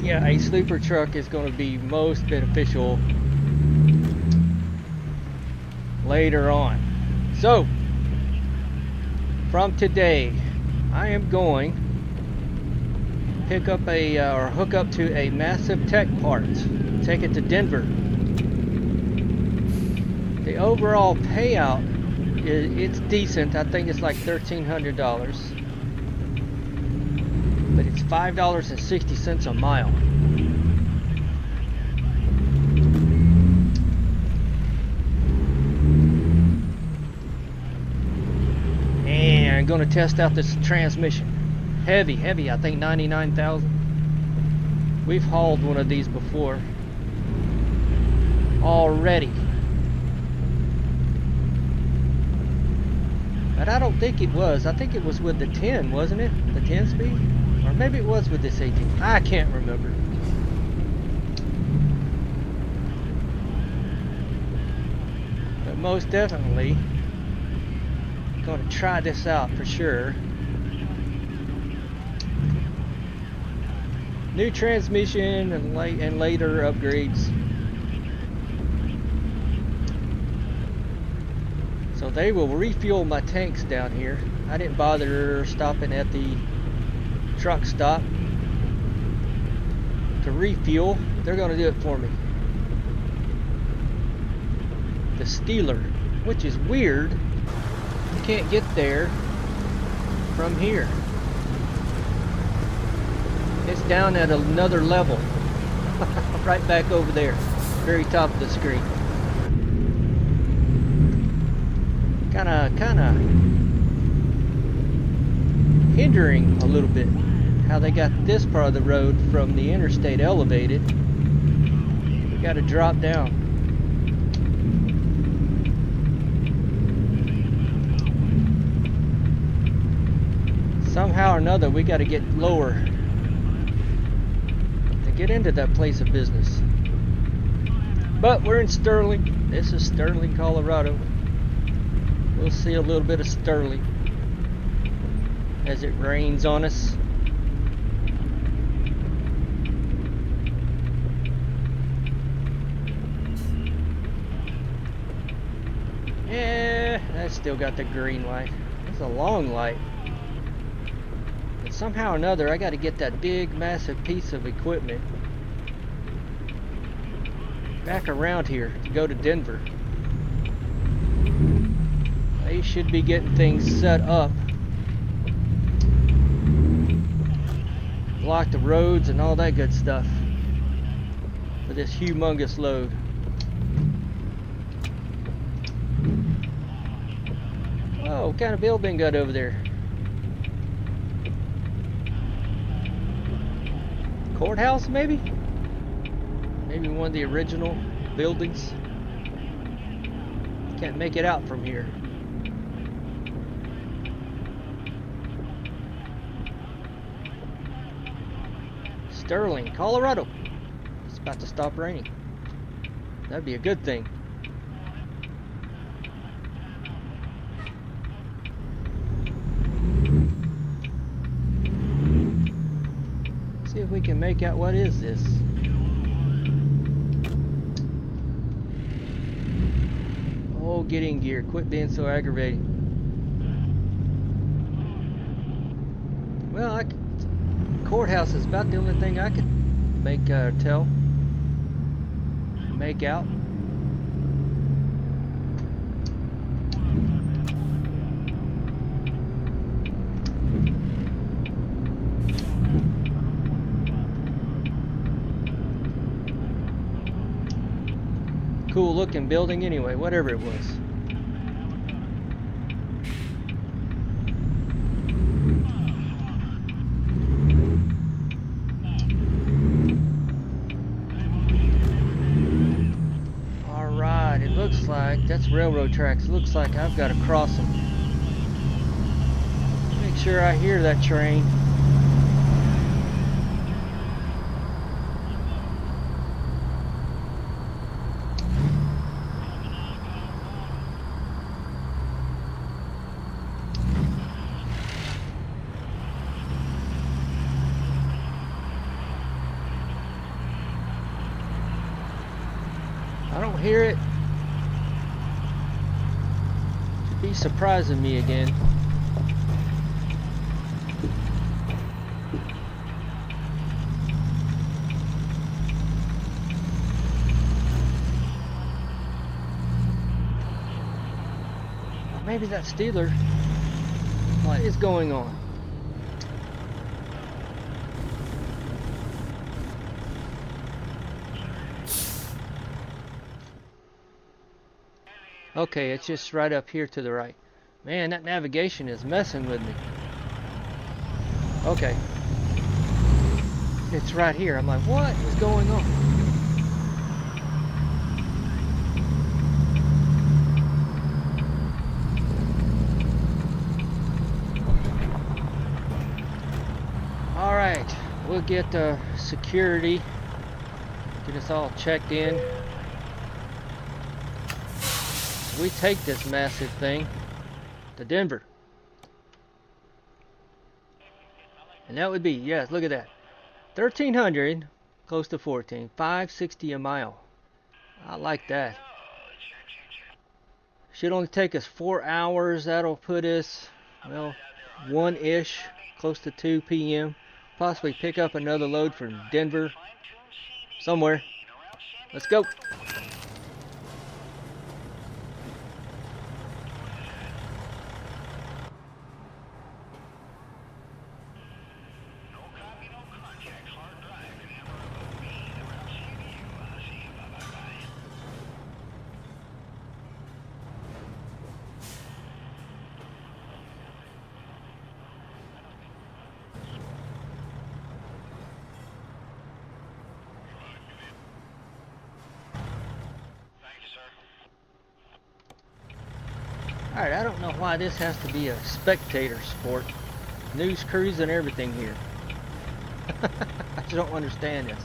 Yeah, a sleeper truck is going to be most beneficial later on. So, from today, I am going to pick up or hook up to a massive tech part, take it to Denver. The overall payout it's decent. I think it's like $1,300, but it's $5.60 a mile. And I'm going to test out this transmission. Heavy, I think 99,000. We've hauled one of these before already. But I don't think it was. I think it was with the 10, wasn't it? The 10 speed? Or maybe it was with this 18. I can't remember. But most definitely going to try this out for sure. New transmission and later upgrades. So they will refuel my tanks down here. I didn't bother stopping at the truck stop to refuel. They're going to do it for me. The Steeler, which is weird. You can't get there from here. It's down at another level. Right back over there. Very top of the screen. Kinda hindering a little bit how they got this part of the road from the interstate elevated. We got to drop down. Somehow or another we got to get lower to get into that place of business. But we're in Sterling. This is Sterling, Colorado. We'll see a little bit of Sterling as it rains on us. Yeah, that's still got the green light. It's a long light. But somehow or another, I got to get that big, massive piece of equipment back around here to go to Denver. They should be getting things set up. Block the roads and all that good stuff for this humongous load. Oh, what kind of building got over there? Courthouse, maybe? Maybe one of the original buildings. Can't make it out from here. Sterling, Colorado. It's about to stop raining. That'd be a good thing. See if we can make out what is this. Oh, get in gear. Quit being so aggravating. Well, courthouse is about the only thing I could make out. Cool looking building anyway, whatever it was. Looks like that's railroad tracks. Looks like I've got to cross them. Make sure I hear that train. hear it. Should be surprising me again. Maybe that Steeler. What is going on? Okay, it's just right up here to the right. Man, that navigation is messing with me. Okay. It's right here. I'm like, what is going on? Alright, we'll get security. Get us all checked in. We take this massive thing to Denver. And that would be, yes, look at that. 1,300, close to 14, 560 a mile. I like that. Should only take us 4 hours. That'll put us, well, 1-ish, close to 2 p.m. Possibly pick up another load from Denver somewhere. Let's go. Alright, I don't know why this has to be a spectator sport. News crews and everything here. I just don't understand this.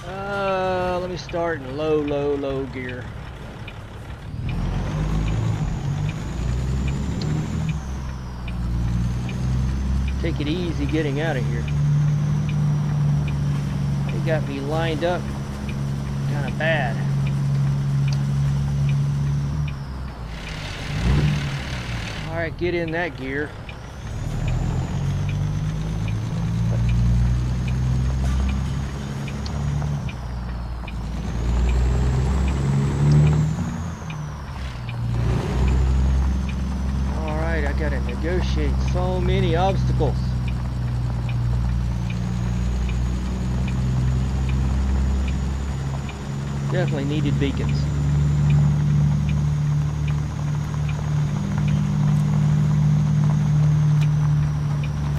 Let me start in low gear. Take it easy getting out of here. They got me lined up kind of bad. Alright, get in that gear. Alright, I gotta negotiate so many obstacles. Definitely needed beacons.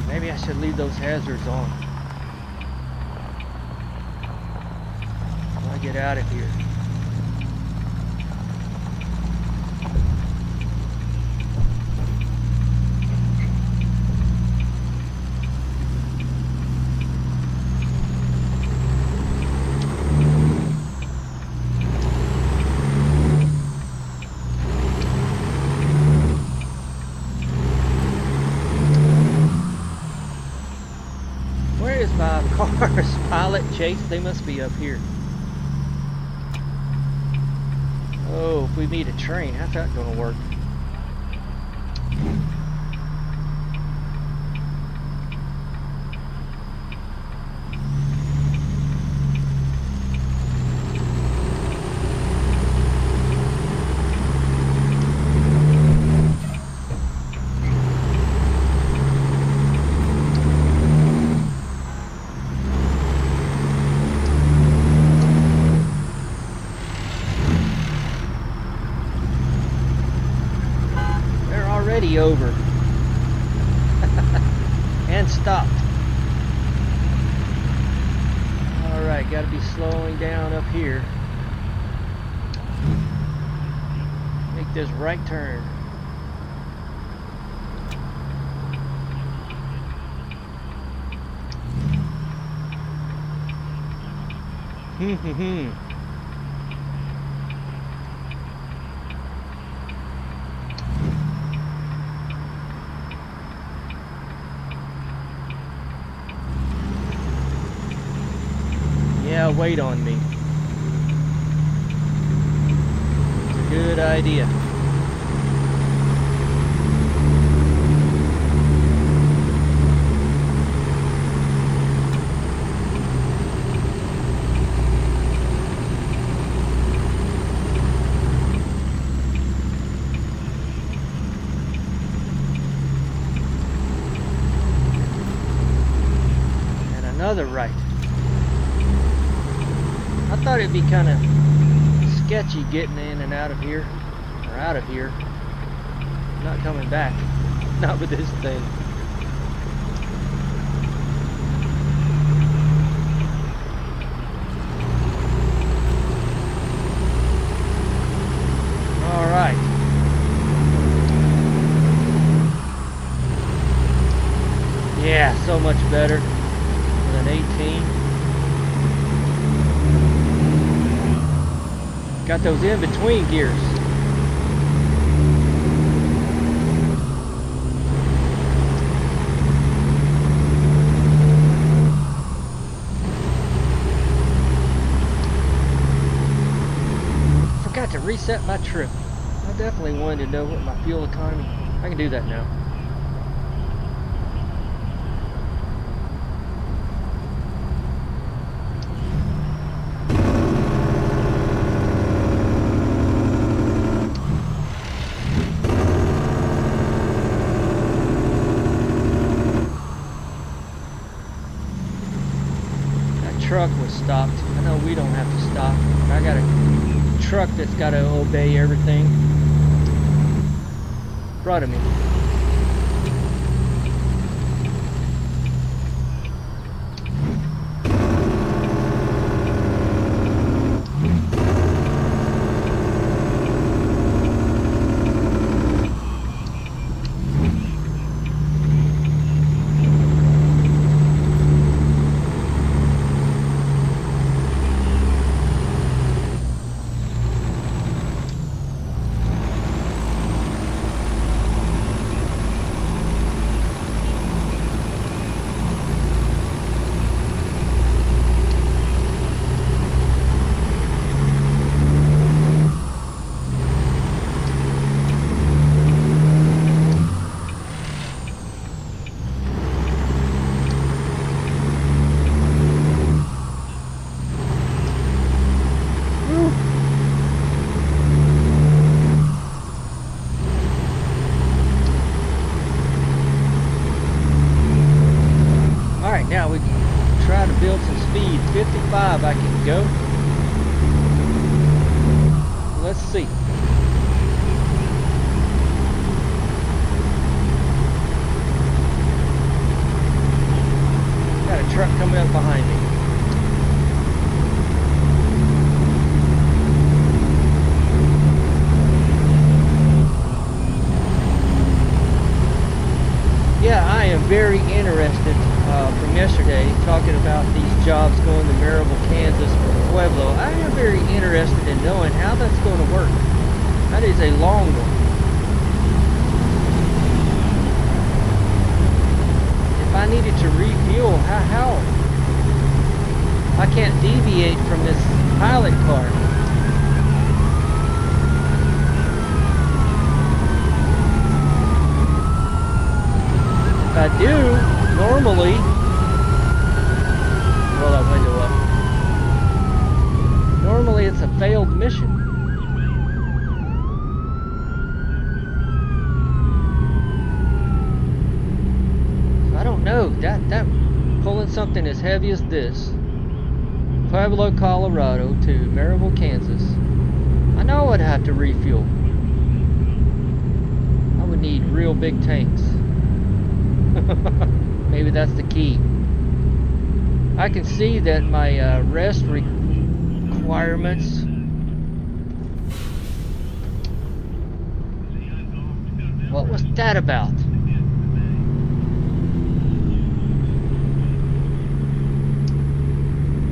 Maybe I should leave those hazards on when I get out of here. Cars, pilot, chase, they must be up here. Oh, if we meet a train, how's that gonna work? Over and stopped. Alright, gotta be slowing down up here. Make this right turn. Yeah, wait on me. good idea. Another right. I thought it'd be kind of sketchy getting in and out of here, or out of here. Not coming back. Not with this thing. All right. Yeah, so much better. 18. Got those in between gears. Forgot to reset my trip. I definitely wanted to know what my fuel economy. I can do that now. Truck was stopped. I know we don't have to stop. I got a truck that's got to obey everything in front of me. Now we can try to build some speed. 55 I can go. Let's see. Got a truck coming up behind me. Yeah, I am very interested from yesterday talking about these jobs going to Maryville, Kansas from Pueblo. I am very interested in knowing how that's going to work. That is a long one. If I needed to refuel, how? I can't deviate from this pilot car. If I do, normally, roll that window up. Normally it's a failed mission. So I don't know, that pulling something as heavy as this, Pueblo, Colorado to Maryville, Kansas, I know I'd have to refuel. I would need real big tanks. Maybe that's the key. I can see that my rest requirements what was that about?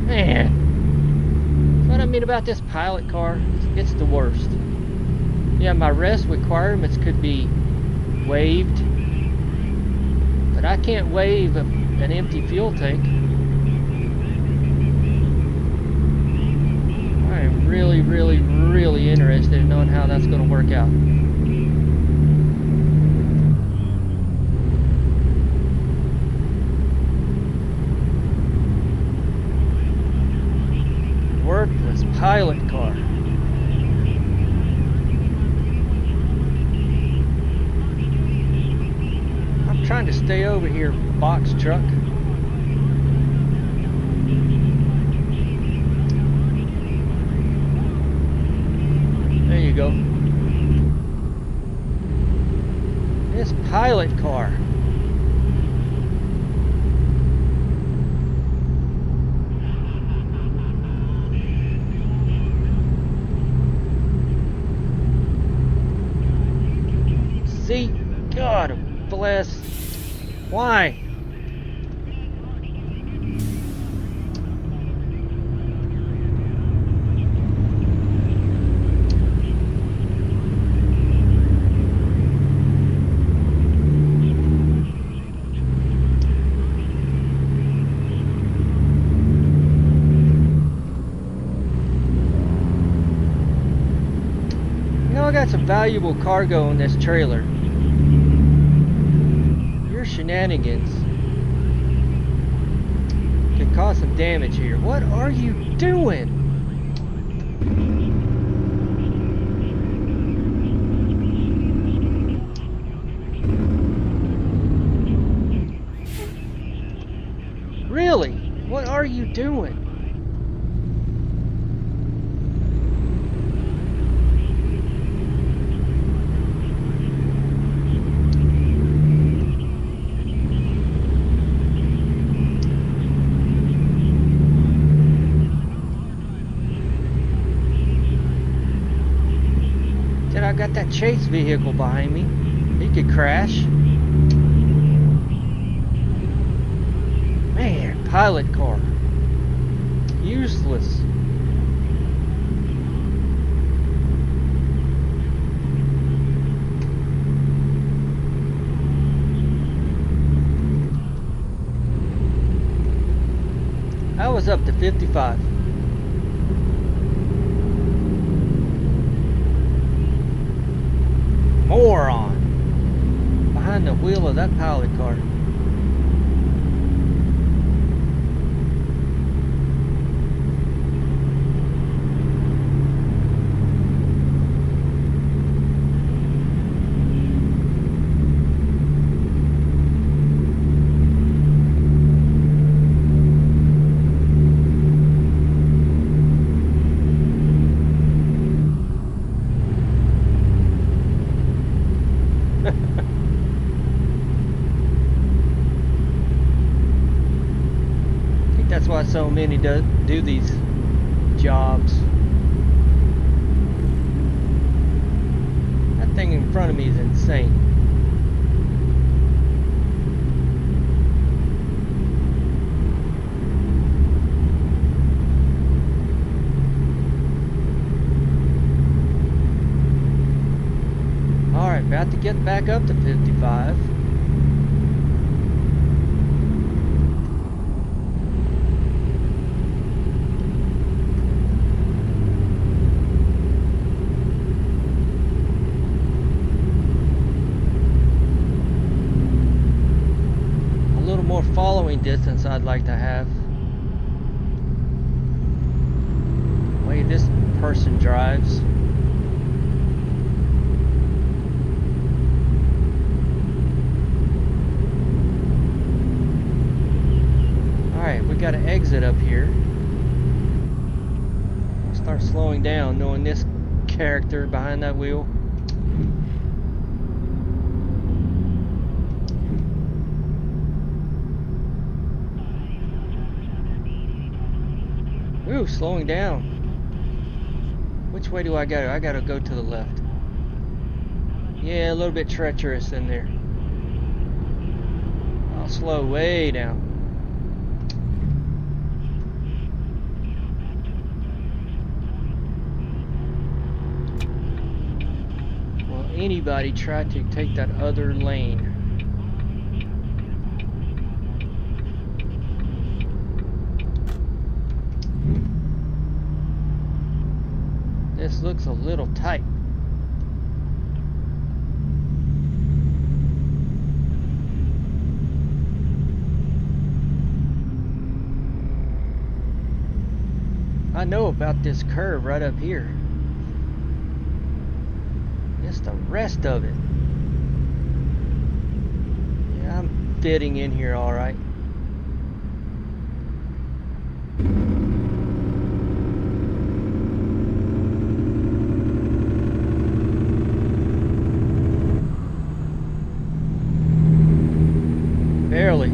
Man, what I mean about this pilot car, it's the worst. Yeah, my rest requirements could be waived, but I can't waive an empty fuel tank. I am really interested interested in knowing how that's going to work out. Worthless pilot car. I'm trying to stay over here, box truck. There you go. This pilot car. See, God bless. Why? You know, I got some valuable cargo in this trailer. Your shenanigans could cause some damage here. What are you doing? Really? What are you doing? I got that chase vehicle behind me. He could crash. Man, pilot car. Useless. I was up to 55. Moron behind the wheel of that pilot car. That's why so many do these jobs. That thing in front of me is insane. Alright, about to get back up to 55. Following distance I'd like to have. The way this person drives. Alright, we got an exit up here. Start slowing down knowing this character behind that wheel. Ooh, slowing down. Which way do I go? I gotta go to the left. Yeah, a little bit treacherous in there. I'll slow way down. Will anybody try to take that other lane? This looks a little tight. I know about this curve right up here. It's the rest of it. Yeah, I'm fitting in here all right. Barely.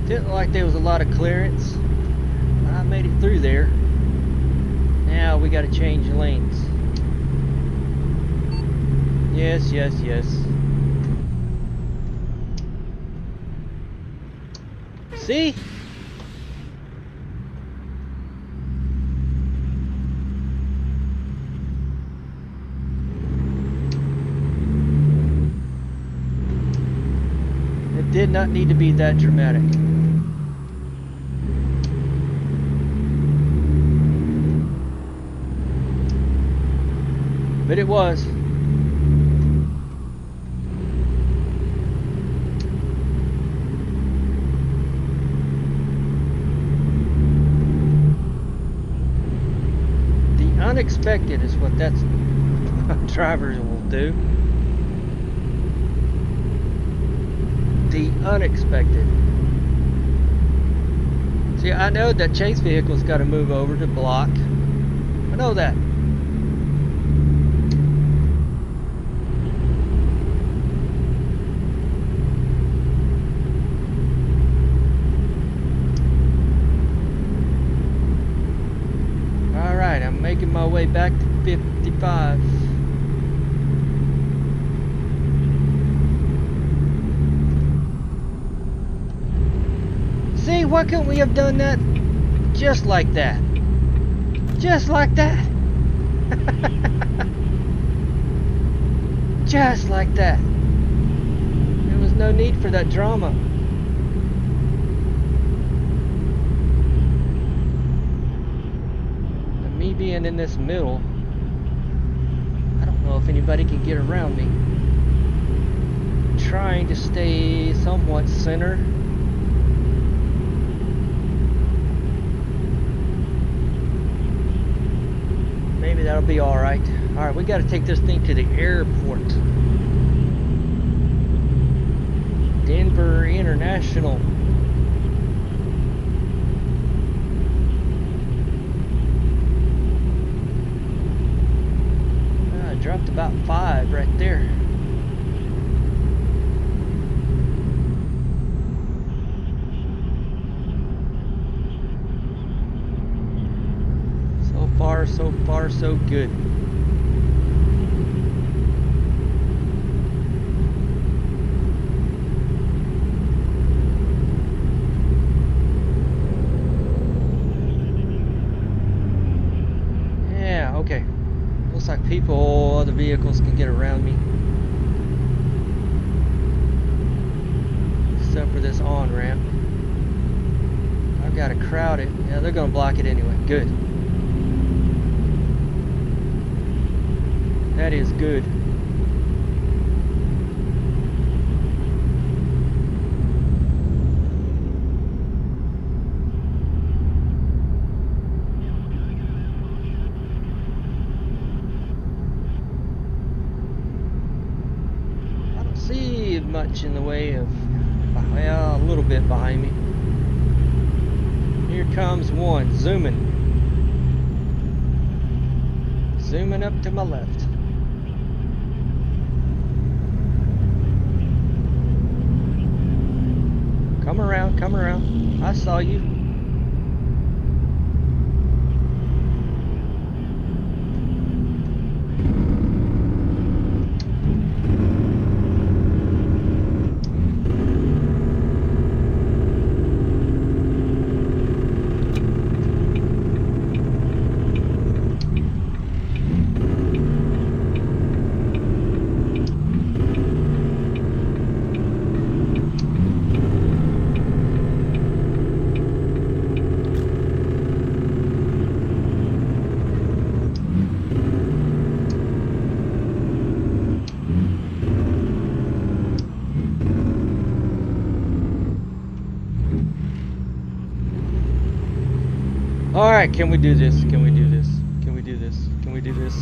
Didn't like there was a lot of clearance. I made it through there. Now we got to change lanes. Yes, yes, yes. See? It did not need to be that dramatic. But it was. The unexpected is what drivers will do. The unexpected. See, I know that chase vehicle's got to move over to block. I know that. Alright, I'm making my way back to 55. See, why couldn't we have done that just like that? Just like that. Just like that. There was no need for that drama. And me being in this middle, I don't know if anybody can get around me. I'm trying to stay somewhat center. Maybe that'll be alright. Alright, we gotta take this thing to the airport. Denver International. I dropped about 5 right there. So far, so good. Yeah, okay. Looks like other vehicles can get around me. Except for this on-ramp. I've got to crowd it. Yeah, they're going to block it anyway. Good. That is good. I don't see much in the way of, well, a little bit behind me. Here comes one, zooming up to my left. Come around. I saw you. Alright, can we do this? Can we do this? Can we do this? Can we do this?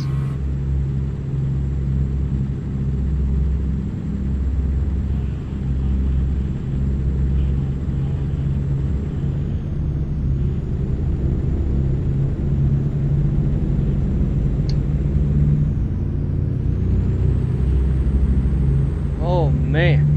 Oh man.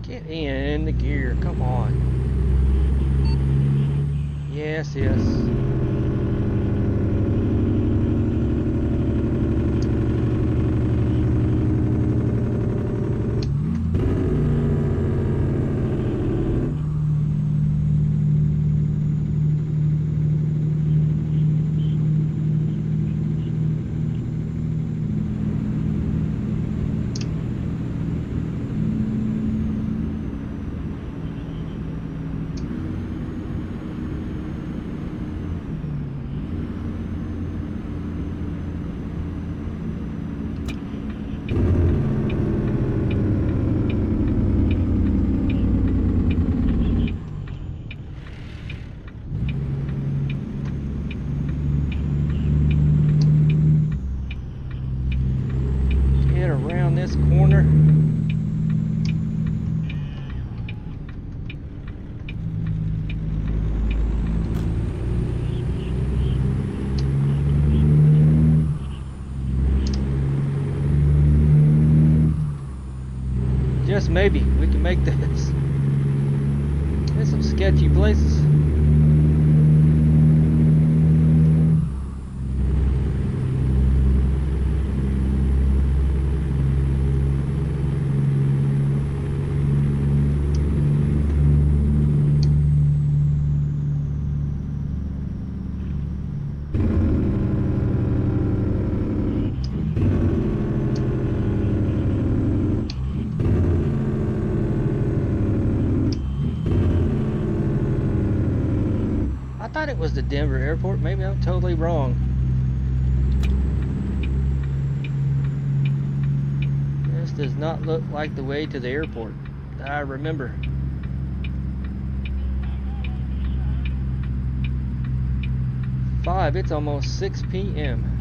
Get in the gear, come on. Yes, yes. Get around this corner. Just maybe we can make this. There's some sketchy places. I thought it was the Denver airport. Maybe I'm totally wrong. This does not look like the way to the airport that I remember. It's almost 6 p.m.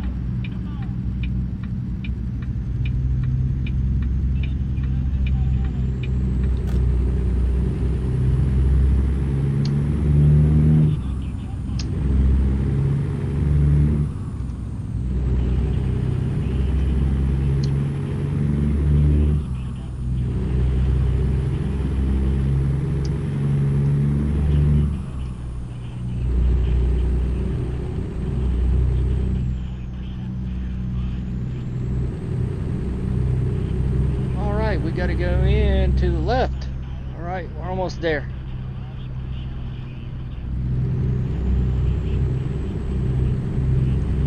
We got to go in to the left. All right, we're almost there.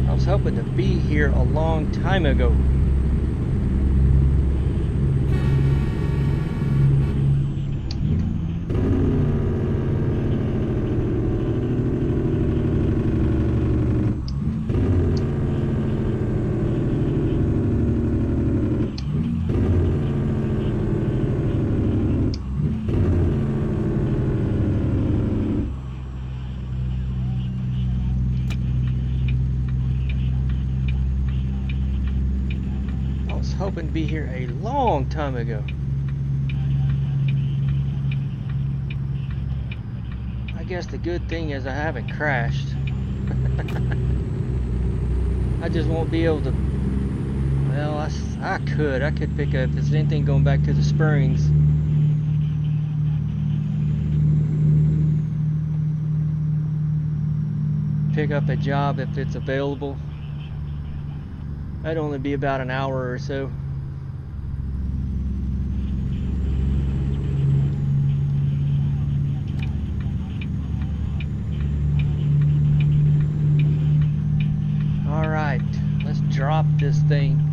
I was hoping to be here a long time ago. Hoping to be here a long time ago. I guess the good thing is I haven't crashed. I just won't be able to. Well, I could pick up if there's anything going back to the Springs. Pick up a job if it's available. That'd only be about an hour or so. All right, let's drop this thing.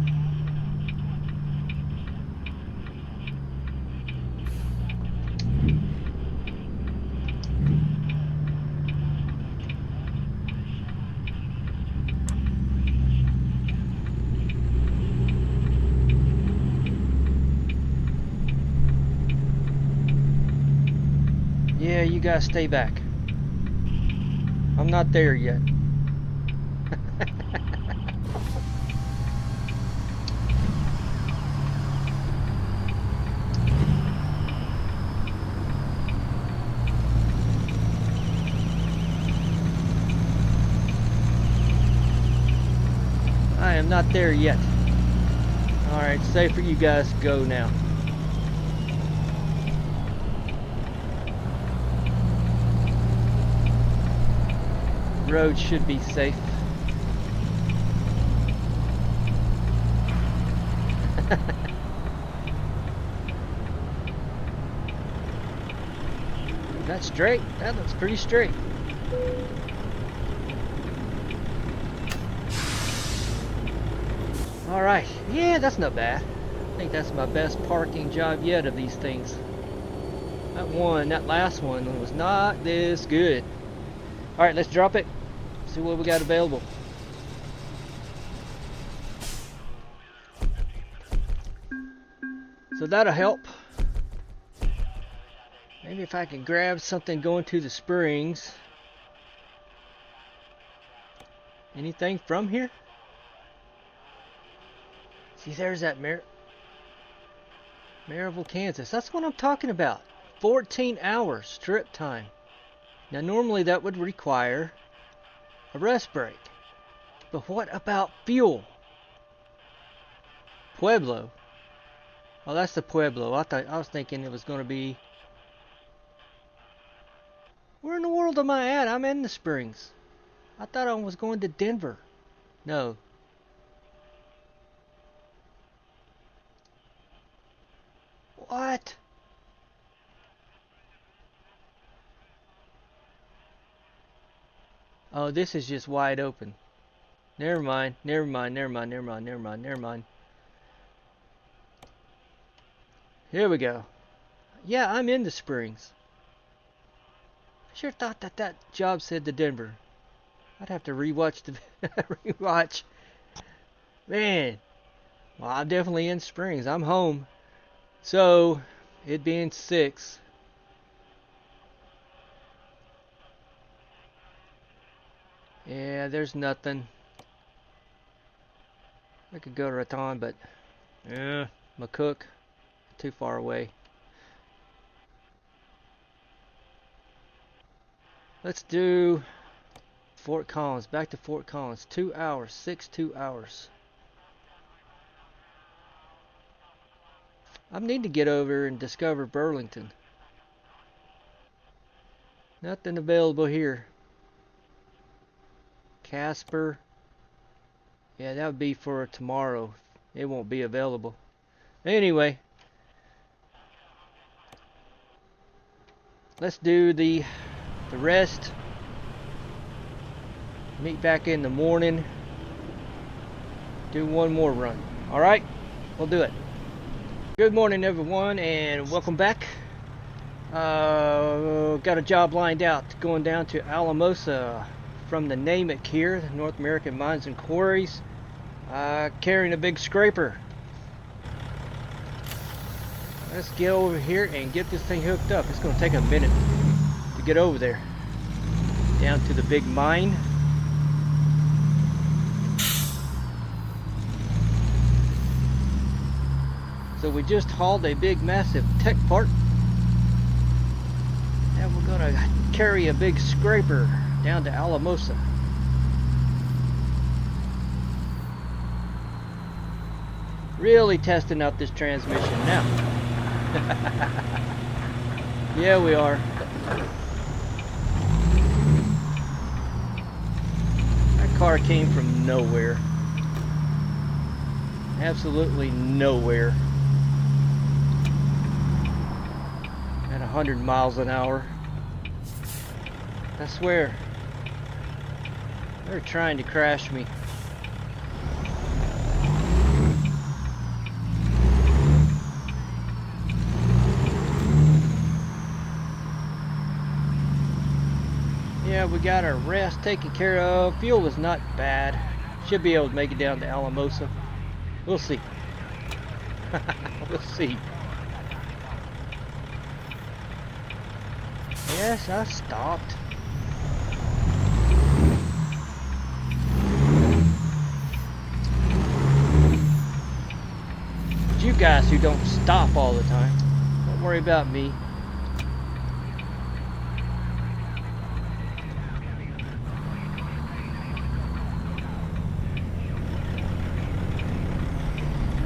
you guys stay back. I'm not there yet. I am not there yet. Alright, safe for you guys to go now. Road should be safe. That's straight. That looks pretty straight. Alright, yeah, that's not bad. I think that's my best parking job yet of these things. That last one was not this good. Alright, let's drop it. See what we got available. So that'll help. Maybe if I can grab something going to the springs. Anything from here? See, there's that Maryville, Kansas. That's what I'm talking about. 14 hours trip time. Now, normally that would require a rest break. But what about fuel? Pueblo. Oh, that's the Pueblo. I was thinking it was going to be... Where in the world am I at? I'm in the Springs. I thought I was going to Denver. No. What? Oh, this is just wide open. Never mind. Here we go. Yeah, I'm in the Springs. I sure thought that job said to Denver. I'd have to rewatch the rewatch. Man, well, I'm definitely in Springs. I'm home. So, it being 6. Yeah, there's nothing. I could go to Raton, but McCook, too far away. Let's do Fort Collins. Back to Fort Collins. 2 hours. 2 hours. I need to get over and discover Burlington. Nothing available here. Casper. Yeah, that would be for tomorrow. It won't be available. Anyway. Let's do the rest. Meet back in the morning. Do one more run. Alright? We'll do it. Good morning, everyone, and welcome back. Got a job lined out going down to Alamosa from the Namick here, North American Mines and Quarries, carrying a big scraper. Let's get over here and get this thing hooked up. It's going to take a minute to get over there, down to the big mine. So we just hauled a big massive tech part, and we're going to carry a big scraper down to Alamosa. Really testing out this transmission now. Yeah, we are. That car came from nowhere. Absolutely nowhere. At 100 miles an hour. I swear. They're trying to crash me. Yeah, we got our rest taken care of. Fuel was not bad. Should be able to make it down to Alamosa. We'll see. We'll see. Yes, I stopped. But you guys who don't stop all the time, don't worry about me.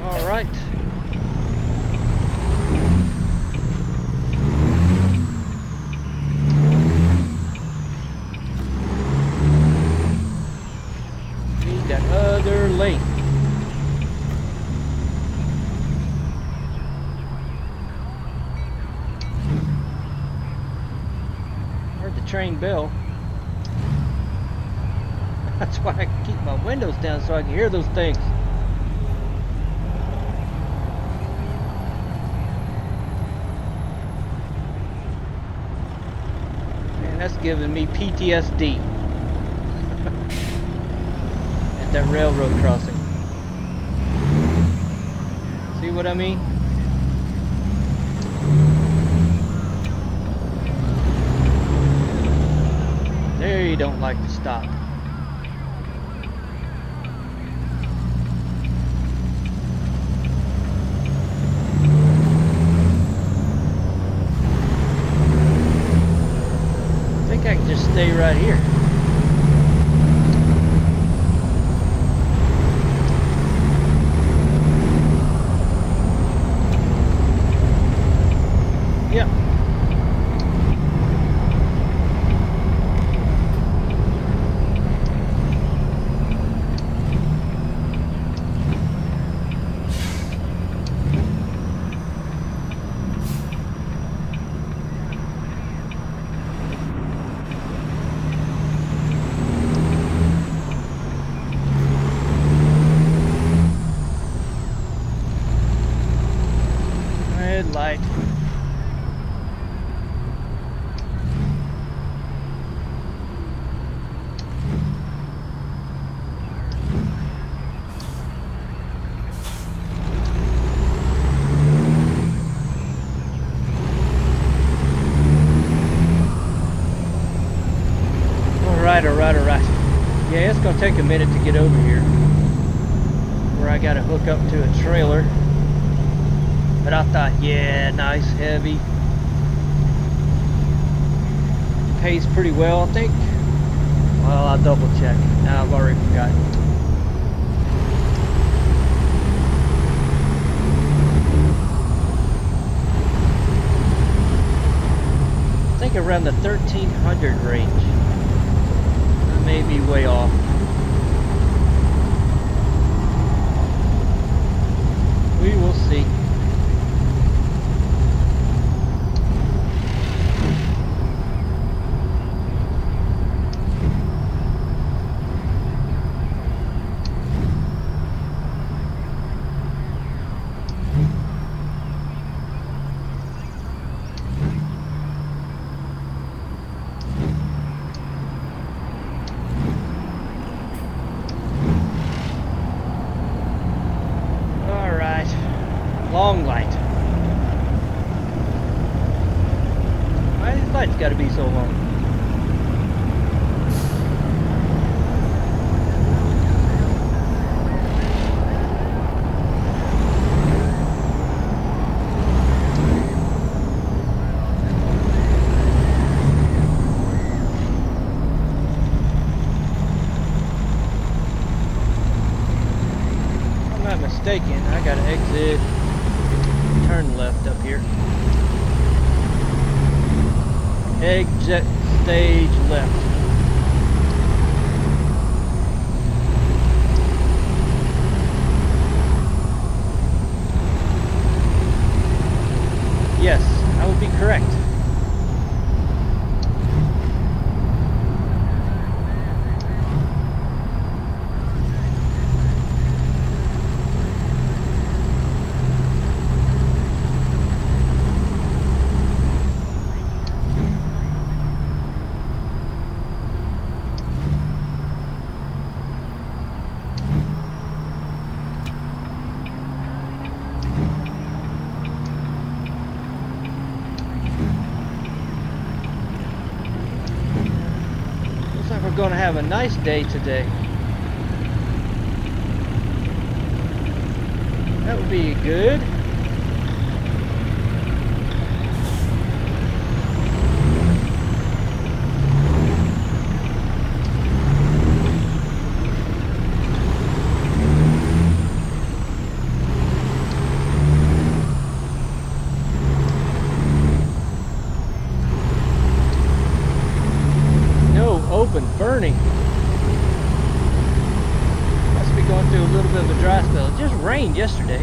All right. Need that other lane. Heard the train bell. That's why I keep my windows down so I can hear those things. That's giving me PTSD at that railroad crossing. See what I mean? There you don't like to stop. I can just stay right here. Yep. Light. All right. Yeah, it's gonna take a minute to get over here where I gotta hook up to a trailer. But I thought, yeah, nice, heavy. Pays pretty well, I think. Well, I'll double check. Now I've already forgotten. I think around the 1300 range. I may be way off. We will see. Long light. Why these lights gotta be so long? If I'm not mistaken, I gotta exit. Turn left up here. Exit stage left. Yes, I would be correct. going to have a nice day today. That would be good. Open burning. Must be going through a little bit of a dry spell. It just rained yesterday.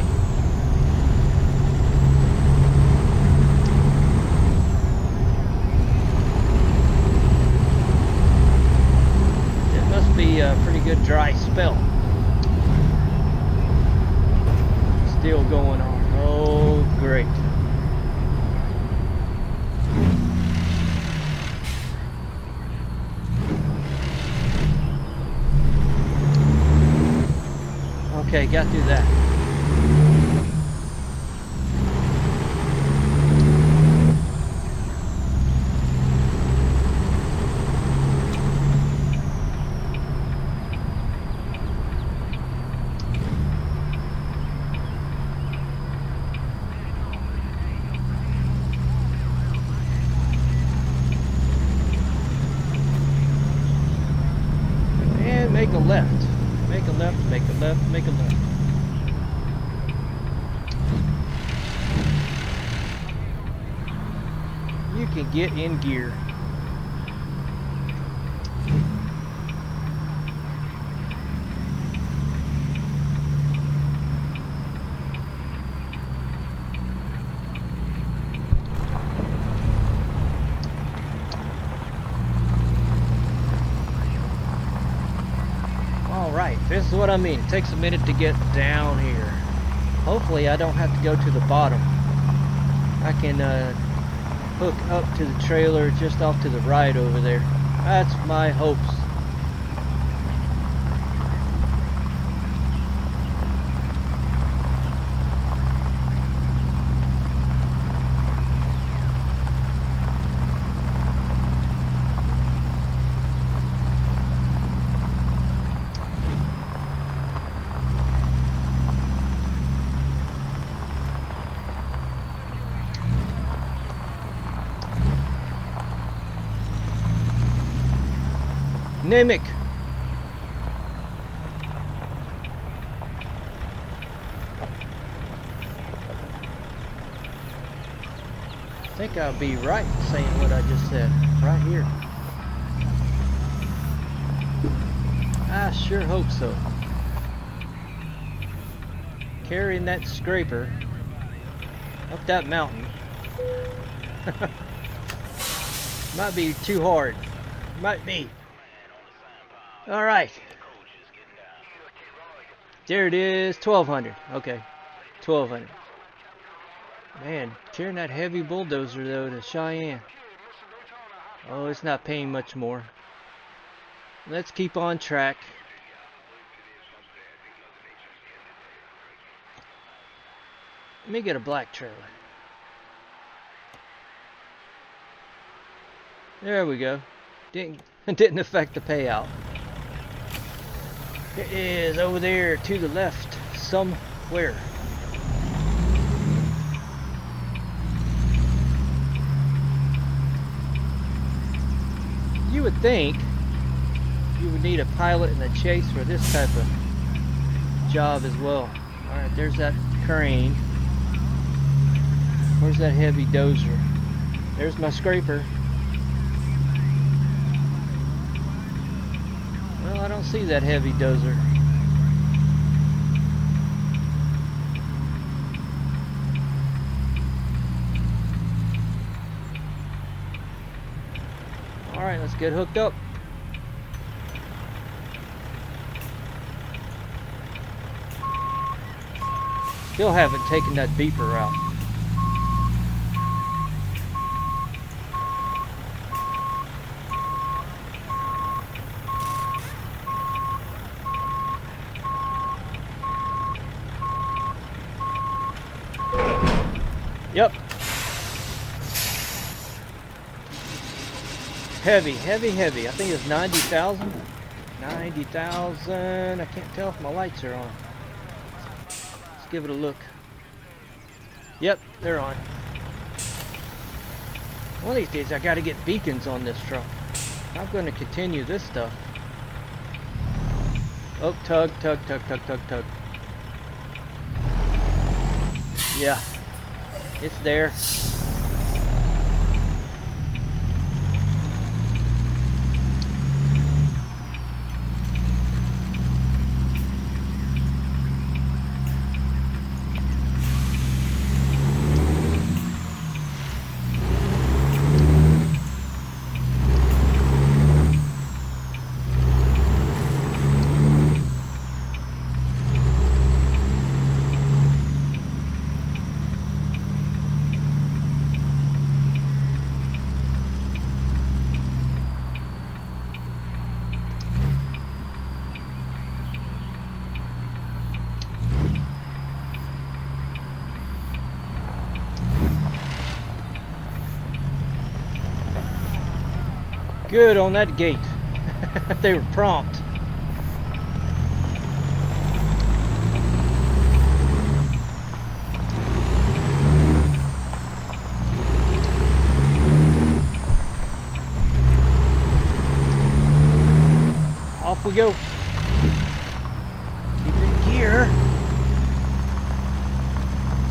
It must be a pretty good dry spell. Still going on. Oh, great. Okay, got through that. And make a left. Make a left, make a left, make a left. You can get in gear. Alright, this is what I mean. It takes a minute to get down here. Hopefully I don't have to go to the bottom. I can hook up to the trailer just off to the right over there. That's my hopes. Nimic. I think I'll be right saying what I just said. Right here. I sure hope so. Carrying that scraper up that mountain might be too hard. Might be. All right. There it is, 1200. Okay, 1200. Man, carrying that heavy bulldozer though to Cheyenne. Oh, it's not paying much more. Let's keep on track. Let me get a black trailer. There we go. Didn't affect the payout. It is over there to the left somewhere. You would think you would need a pilot and a chase for this type of job as well. Alright, there's that crane. Where's that heavy dozer? There's my scraper. Well, I don't see that heavy dozer. Alright, let's get hooked up. Still haven't taken that beeper out. Yep. heavy, heavy, heavy. I think it's 90,000. 90,000. I can't tell if my lights are on. Let's give it a look. Yep, they're on. One of these days I gotta get beacons on this truck. I'm gonna continue this stuff. Oh, tug, tug, tug, tug, tug, tug. Yeah, it's there. Good on that gate. They were prompt. Off we go. Keep it in gear.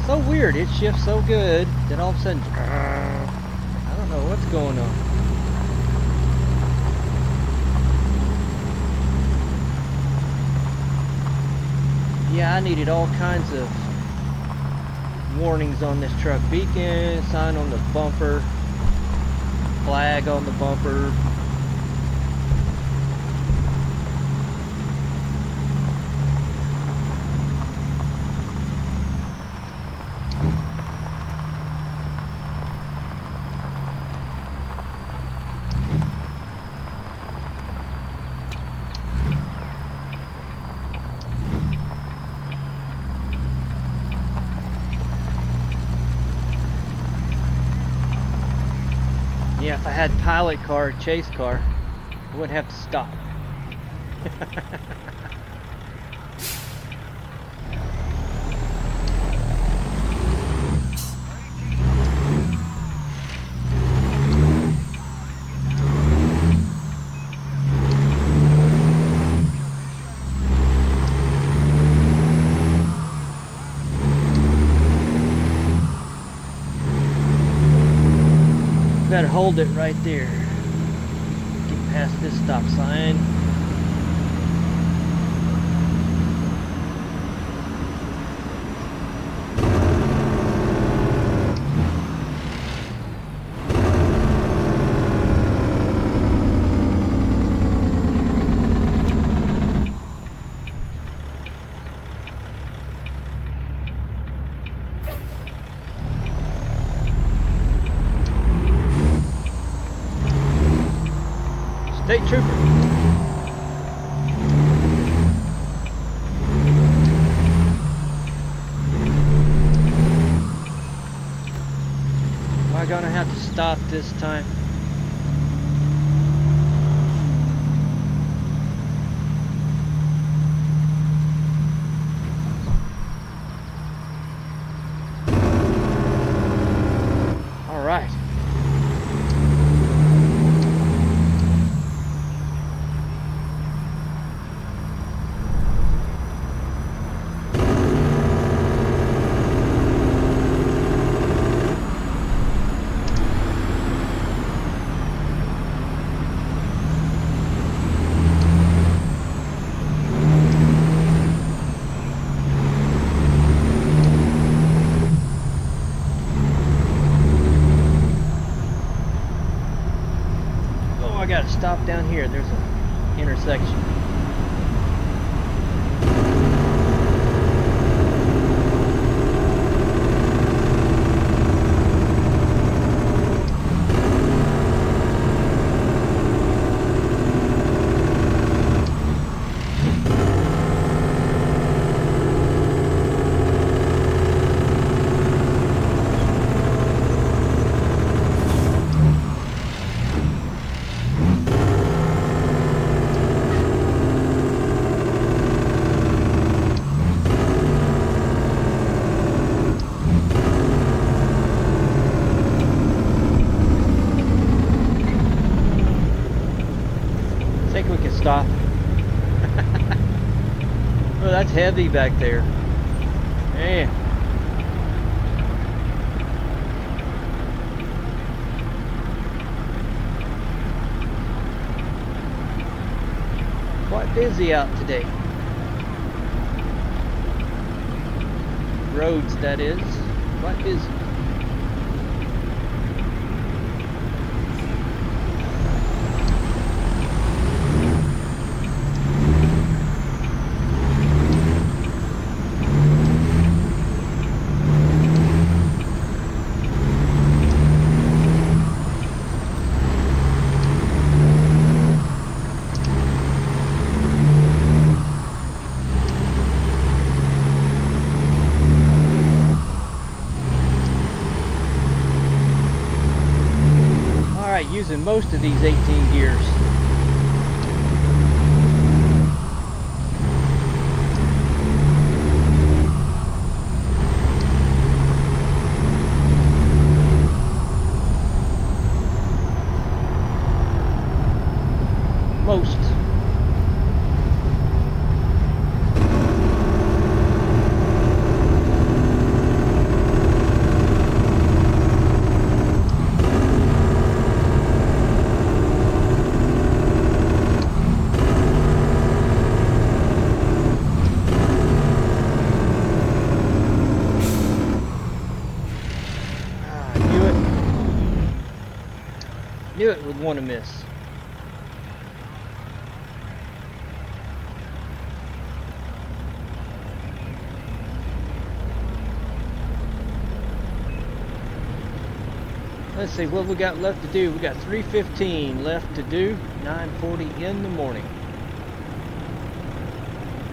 So weird, it shifts so good that all of a sudden, I don't know what's going on. Yeah, I needed all kinds of warnings on this truck. Beacon, sign on the bumper, flag on the bumper. Yeah, if I had pilot car, chase car, I wouldn't have to stop. Better hold it right there. Get past this stop sign. State trooper. Am I gonna have to stop this time? All right. I gotta stop down here. There's an intersection. heavy back there. Man. Quite busy out today. Roads, that is. Quite busy. Using most of these 18 gears. Most. Knew it would want to miss. Let's see what we got left to do. We got 3:15 left to do. 9:40 in the morning.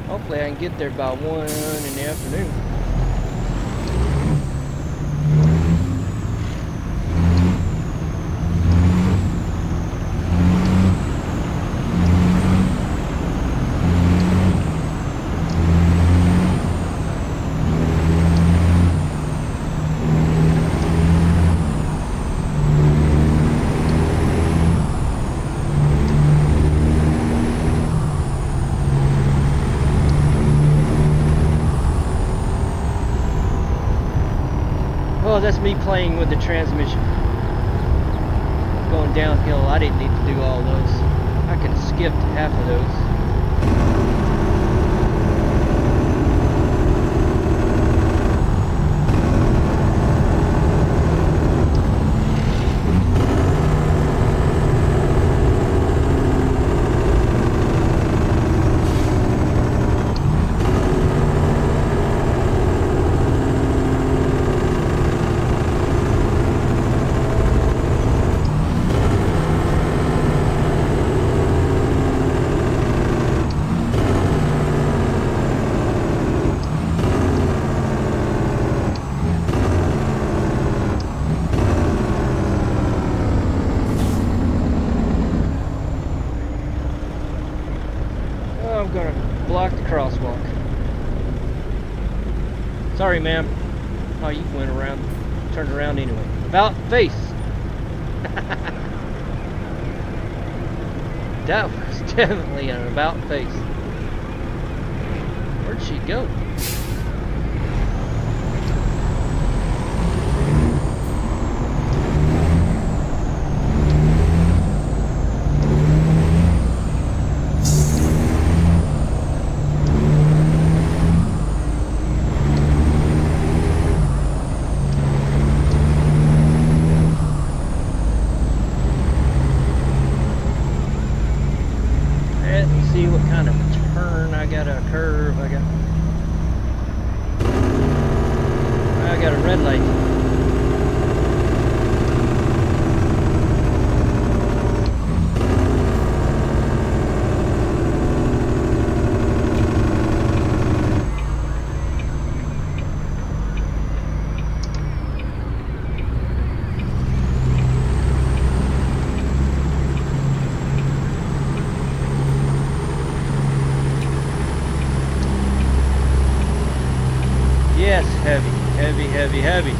Hopefully I can get there by 1 in the afternoon. Well, that's me playing with the transmission. Going downhill, I didn't need to do all those. I could have skipped half of those. Crosswalk. Sorry, ma'am. Oh, you went around, turned around anyway. About face. That was definitely an about face. Where'd she go? See what kind of turn I got, a curve I got a red light. Yes, heavy, heavy, heavy, heavy.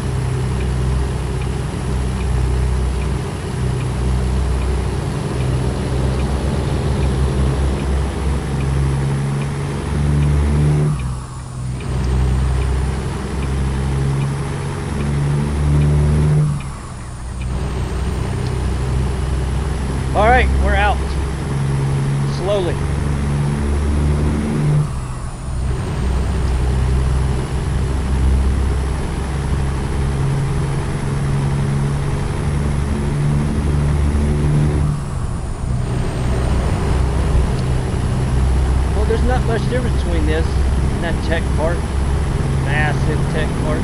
part. Massive tech part.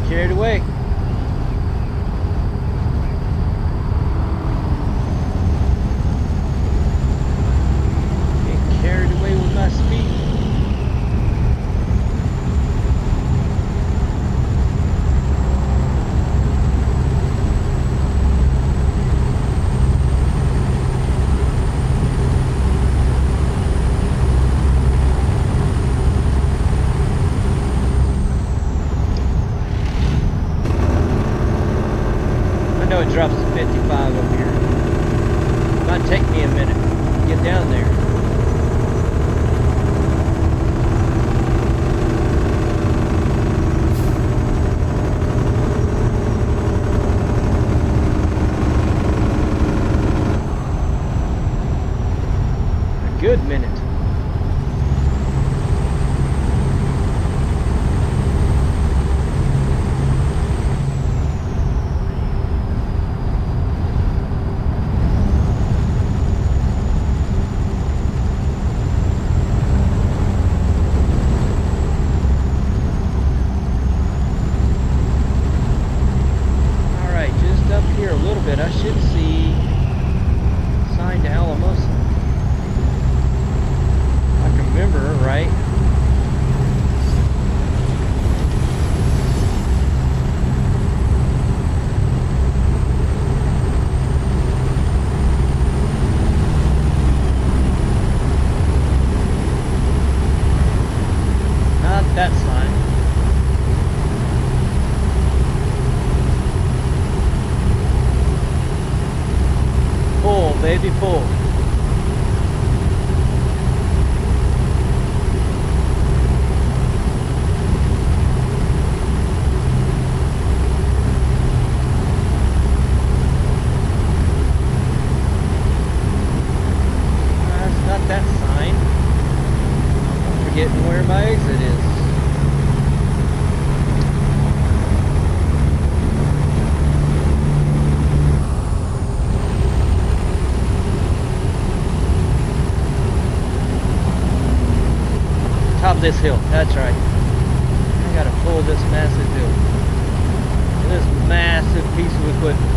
Carried away. Get carried away with my speed. It drops to 55 up here. It might take me a minute to get down there. A good minute. I should see sign to Alamosa. I can remember, right? Not that sign. Pull, baby, pull. That's not that sign. I'm forgetting where my exit is. Top of this hill, that's right. I gotta pull this massive hill. This massive piece of equipment.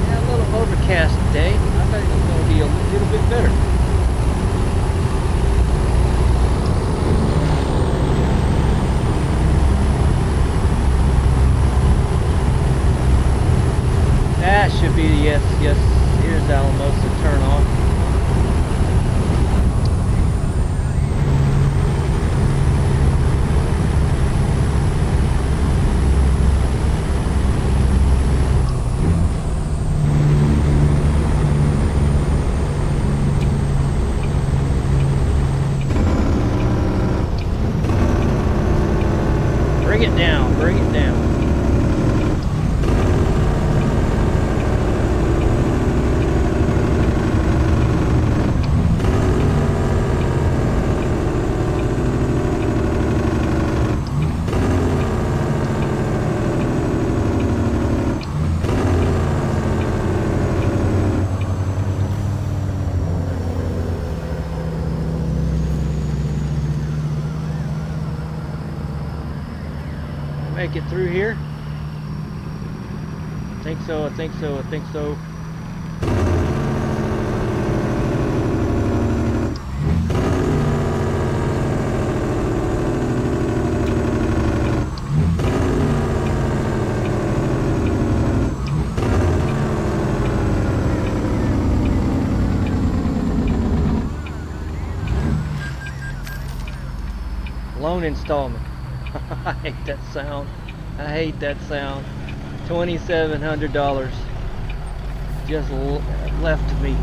Yeah, a little overcast day. I thought it was gonna be a little bit better. That should be the yes. Here's Alamosa turn on. Bring it down, bring it down. Make it through here. I think so, I think so, I think so. Loan installment. I hate that sound. I hate that sound. $2,700 just left me.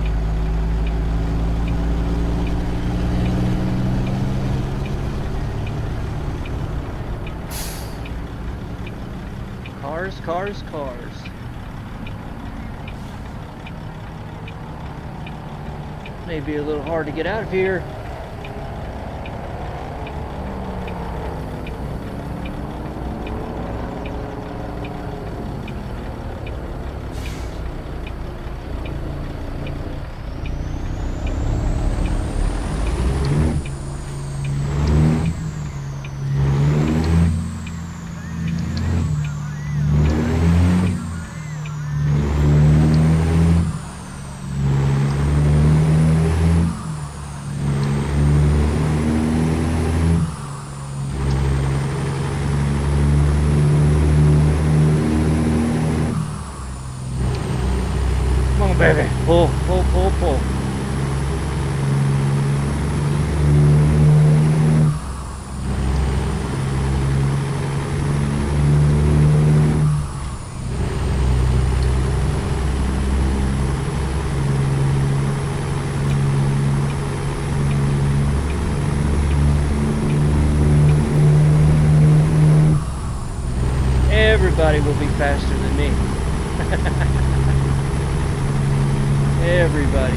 Cars, cars, cars. May be a little hard to get out of here. Baby, pull, pull, pull, pull. Everybody will be faster than me. Everybody.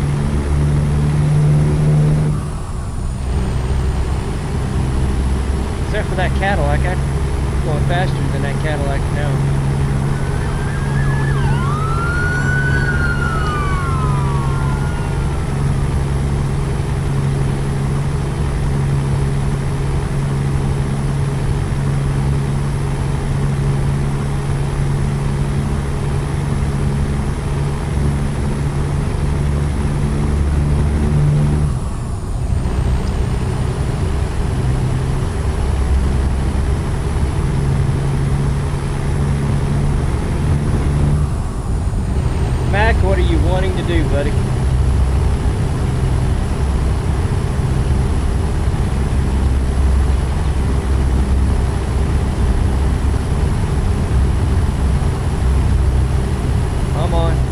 Except for that Cadillac. I'm going faster than that Cadillac now. What are you wanting to do, buddy? Come on.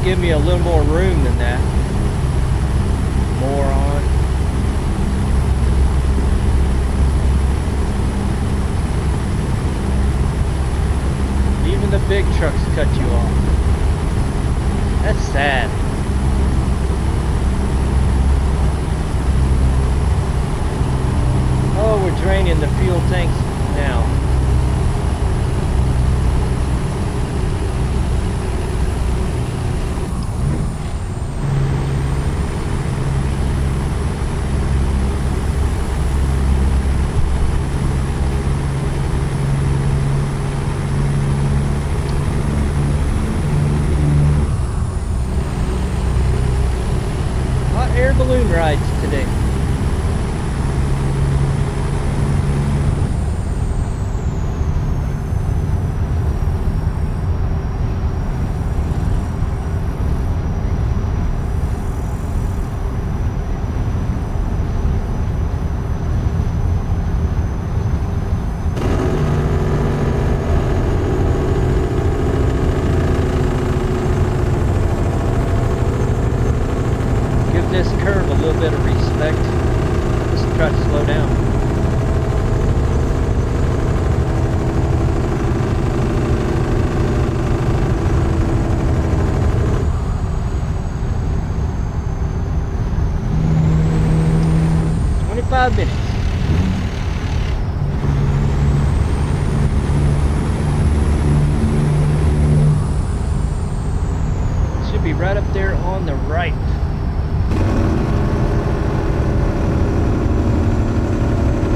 Give me a little more room than that. Moron. Even the big trucks cut you off. That's sad. Oh, we're draining the fuel tanks now. Balloon rides today. on the right.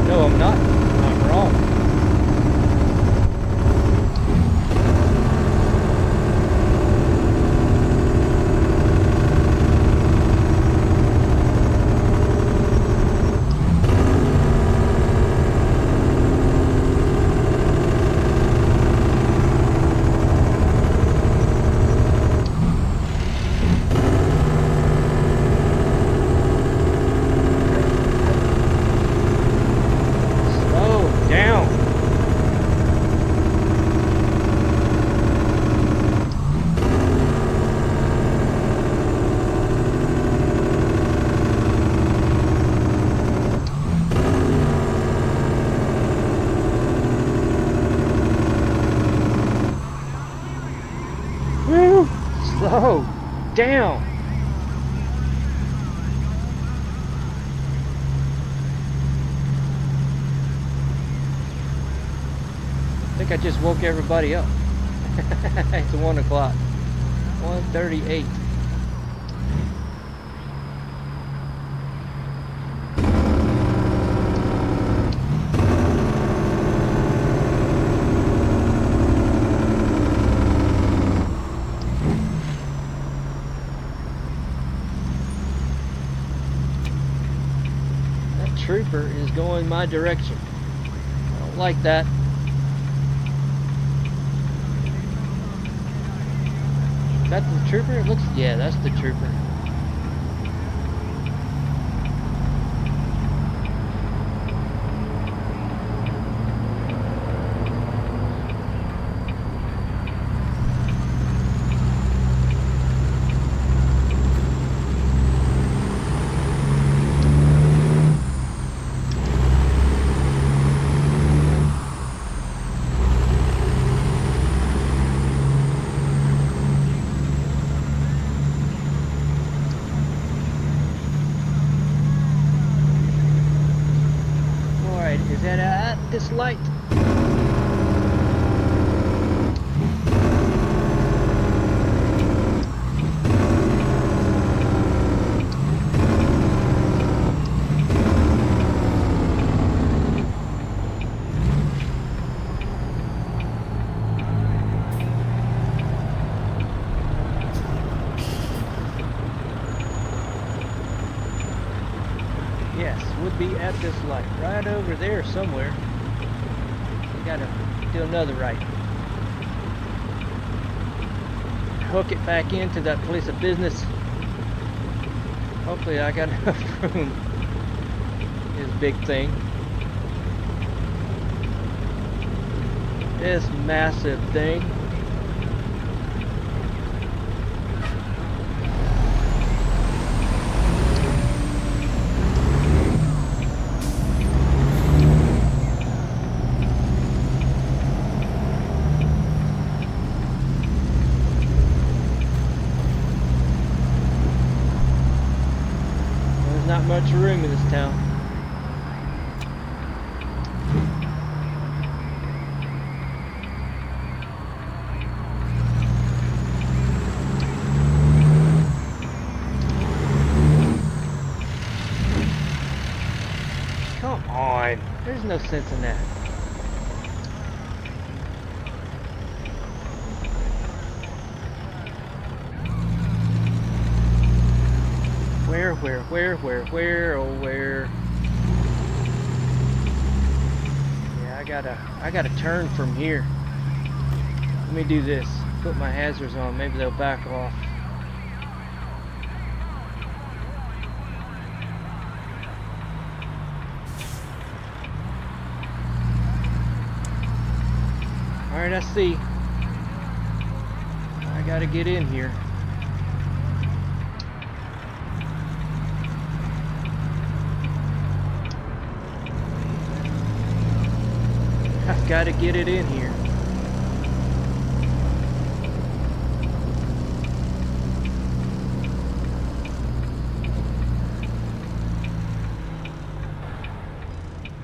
No, I'm not. I'm wrong. Slow down. I think I just woke everybody up. It's 1 o'clock. 1:38. Trooper is going my direction. I don't like that. Is that the trooper? It looks, yeah, that's the trooper. Is that at this light? Yes, would be at this light, right over there somewhere. We gotta do another right. Hook it back into that place of business. Hopefully I got enough room. This big thing. This massive thing. Not much room in this town. Come on, there's no sense in that. Where, oh where? Yeah, I gotta turn from here. Let me do this. Put my hazards on, maybe they'll back off. Alright, I see. I gotta get in here. I've got to get it in here.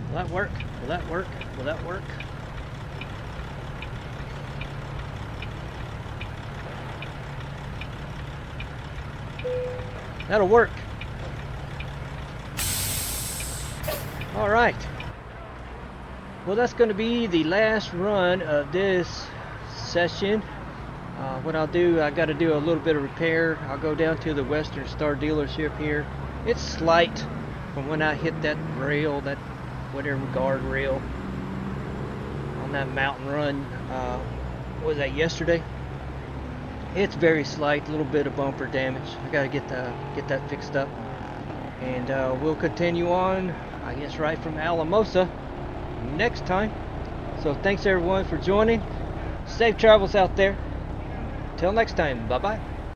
Will that work? Will that work? Will that work? That'll work. Alright. Well, that's going to be the last run of this session. What I'll do, I got to do a little bit of repair. I'll go down to the Western Star dealership here. It's slight from when I hit that rail, that whatever guard rail on that mountain run. Was that yesterday? It's very slight, a little bit of bumper damage. I got to get that fixed up, and we'll continue on, I guess, right from Alamosa next time. So thanks everyone for joining. Safe travels out there. Till next time, bye bye.